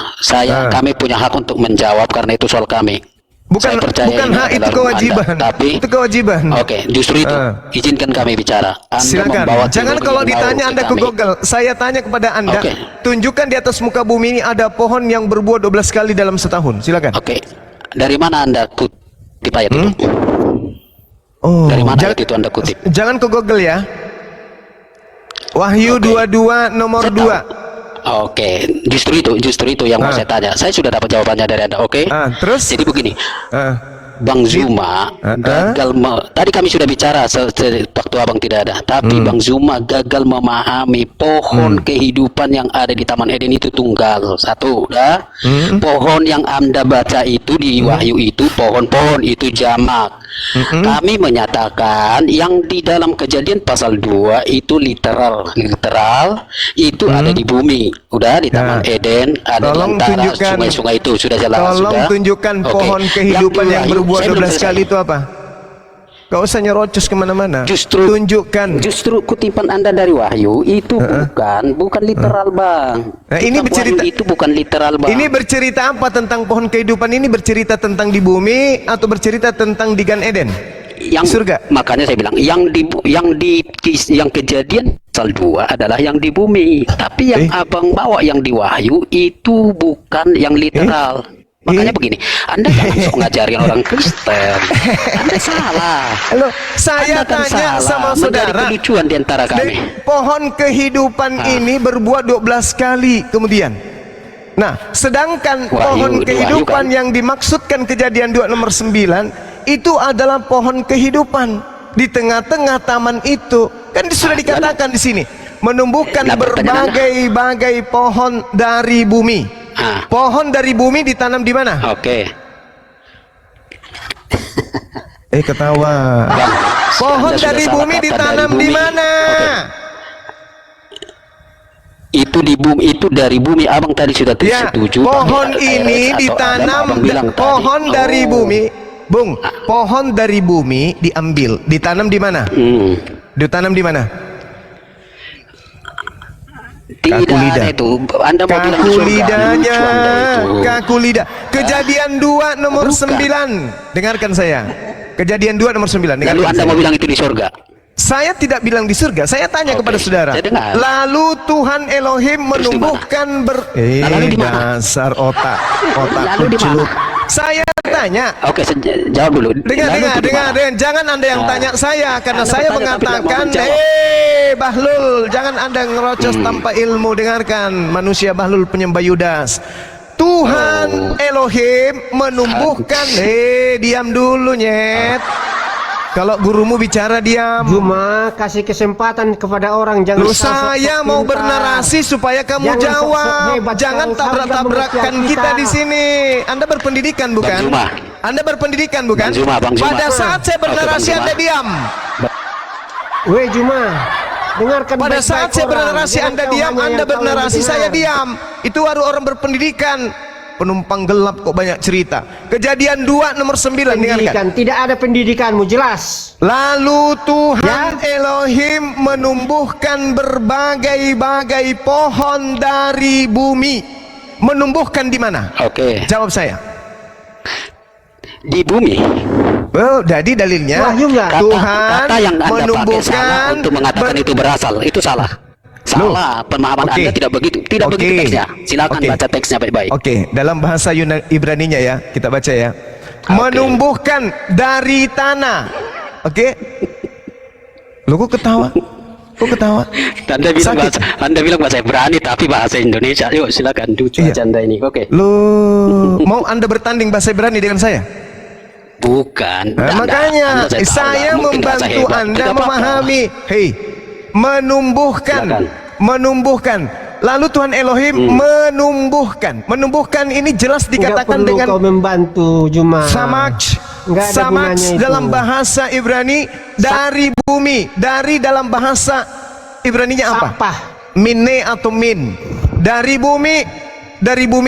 Kami punya hak untuk menjawab karena itu soal kami. Bukan hak, itu kewajiban. Tapi itu kewajiban. Oke, justru itu izinkan kami bicara. Silakan. Jangan kalau ditanya Anda ke Google. Saya tanya kepada Anda. Tunjukkan di atas muka bumi ini ada pohon yang berbuah 12 kali dalam setahun. Silakan. Oke. Dari mana Anda kutip ayat itu? Dari mana ayat itu Anda kutip? Jangan ke Google ya. Wahyu 22 nomor 2. Oke, justru itu yang mau saya tanya. Saya sudah dapat jawabannya dari Anda. Oke. Terus? Jadi begini. Bang Zuma gagal tadi kami sudah bicara waktu abang tidak ada, tapi Bang Zuma gagal memahami pohon kehidupan yang ada di Taman Eden itu tunggal satu, dah. Pohon yang Anda baca itu di Wahyu itu pohon-pohon itu jamak. Kami menyatakan yang di dalam Kejadian pasal 2 itu literal itu ada di bumi, udah di Taman Eden, ada di antara sungai-sungai itu sudah jelas. Tolong tunjukkan pohon kehidupan yang berbuah 12 kali itu apa? Gak usah nyerocos kemana-mana. Tunjukkan. Justru kutipan Anda dari Wahyu itu bukan literal, Bang. Nah, ini bercerita itu bukan literal, Bang. Ini bercerita apa tentang pohon kehidupan ini? Bercerita tentang di bumi atau bercerita tentang di Gan Eden? Yang surga. Makanya saya bilang yang Kejadian pasal 2 adalah yang di bumi. Tapi yang Abang bawa yang di Wahyu itu bukan yang literal. Makanya begini, Anda jangan sok ngajarin orang Kristen. Anda salah. Loh, saya tanya sama saudara, kelucuan di antara kami. Pohon kehidupan ini berbuah 12 kali kemudian. Nah, sedangkan pohon kehidupan yang dimaksudkan Kejadian 2 nomor 9 itu adalah pohon kehidupan. Di tengah-tengah taman itu kan sudah dikatakan di sini menumbuhkan berbagai-bagai pohon dari bumi. Pohon dari bumi ditanam di mana? Ketawa. Pohon dari bumi ditanam di mana? Itu di bumi, itu dari bumi. Abang tadi sudah setuju. Pohon ini ditanam, pohon dari bumi, Bung. Pohon dari bumi diambil, ditanam di mana? Ditanam di mana? Tidak ada itu. Anda mau bilang kaku lidahnya, kaku lidah. Kejadian 2 nomor 9. Dengarkan saya. Kejadian 2 nomor 9. Lalu Anda mau bilang itu di surga? Saya tidak bilang di surga. Saya tanya kepada saudara. Lalu Tuhan Elohim menumbuhkan dasar otak kuculuk. Saya tanya. Jawab dulu. Dengar. Jangan Anda yang tanya saya, karena saya mengatakan, Bahlul, jangan Anda ngerocos tanpa ilmu. Dengarkan, manusia Bahlul penyembah Yudas. Tuhan Elohim menumbuhkan. Diam dulu, nyet. Kalau gurumu bicara diam. Cuma kasih kesempatan kepada orang, jangan. Saya mau bernarasi supaya kamu jawab. Jangan tabrak-tabrakan kita di sini. Anda berpendidikan bukan? Anda berpendidikan bukan? Pada saat saya bernarasi Anda diam. Juma, dengarkan. Pada saat saya bernarasi Anda diam, Anda bernarasi saya diam. Itu baru orang berpendidikan. Penumpang gelap kok banyak cerita. Kejadian 2 nomor 9. Dengarkan. Tidak ada pendidikanmu, jelas. Lalu Tuhan Elohim menumbuhkan berbagai-bagai pohon dari bumi. Menumbuhkan di mana? Jawab saya. Di bumi. Jadi dalilnya Tuhan kata yang Anda menumbuhkan untuk mengatakan itu berasal, itu salah. Salah, pemahaman Anda tidak begitu. Tidak begitu teksnya. Silakan baca teksnya baik-baik. Dalam bahasa Ibraninya ya, kita baca ya. Menumbuhkan dari tanah. Lu kok ketawa? Kok ketawa? Anda bilang bahasa Ibrani tapi bahasa Indonesia. Yuk silakan lucu Anda ini. Lu mau Anda bertanding bahasa Ibrani dengan saya? Bukan. Makanya saya membantu Anda memahami. Menumbuhkan. Lalu Tuhan Elohim menumbuhkan ini jelas dikatakan dengan kau membantu Juma. Samach dalam bahasa Ibrani dari bumi. Dari dalam bahasa Ibraninya apa? Minne atau min. Dari bumi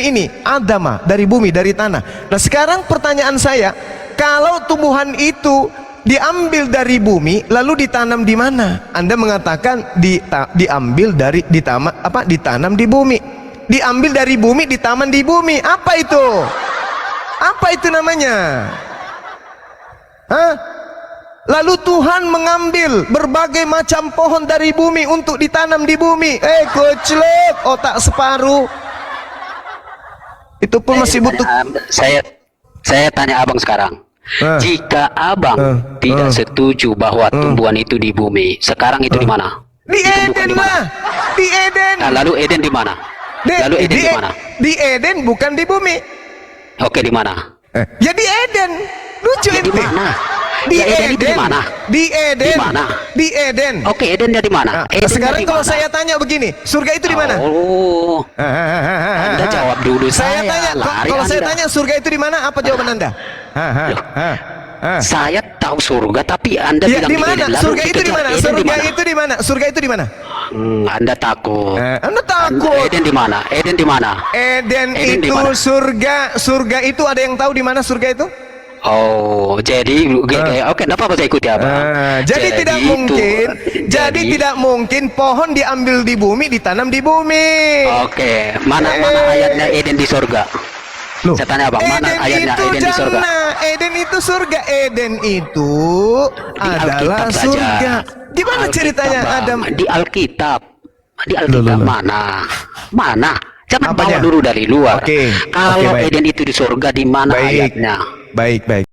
ini Adama, dari bumi, dari tanah. Nah, sekarang pertanyaan saya, kalau tumbuhan itu diambil dari bumi lalu ditanam di mana? Anda mengatakan diambil dari ditanam di bumi. Diambil dari bumi, ditanam di bumi. Apa itu? Apa itu namanya? Lalu Tuhan mengambil berbagai macam pohon dari bumi untuk ditanam di bumi. Koclok, otak separuh. Itu pun masih butuh. Saya tanya abang sekarang. Jika abang tidak setuju bahwa tumbuhan itu di bumi, sekarang itu di mana? Di Eden lah. Di Eden. Nah, lalu Eden di mana? Di Eden bukan di bumi. Di mana? Ya di Eden. Lucu Ya, di ente. mana? Di Ya, Eden itu di mana? Di Eden. Di mana? Di Eden. Oke, Edennya di mana? Nah, Edennya sekarang di kalau mana? saya tanya begini, surga itu di mana? Oh, Anda jawab dulu Saya tanya, lari kalau saya Anda. tanya surga itu di mana? Apa jawaban Anda? Saya tahu surga, tapi Anda Ya, bilang di mana? Eden. Lalu Surga itu di dikejar mana? Eden Surga mana? itu di mana? Surga itu di mana? Anda takut. Anda takut. Eden di mana? Eden di mana? Eden Eden di itu mana? surga. Surga itu ada yang tahu di mana surga itu? Oh, jadi oke, enggak apa-apa, saya ikuti apa. Jadi tidak mungkin, jadi tidak mungkin pohon diambil di bumi, ditanam di bumi. Oke, mana ayatnya Eden di surga? Loh, Saya tanya Bang, mana Eden ayatnya itu Eden di surga? jannah, Eden itu surga, Eden itu adalah Alkitab surga. saja. Gimana ceritanya Bang. Adam? Di Alkitab. Di Alkitab mana? Mana? Jangan Apanya? bawa dulu dari luar. Oke, Kalau baik. Eden itu di surga, di mana Baik. ayatnya? Baik, baik.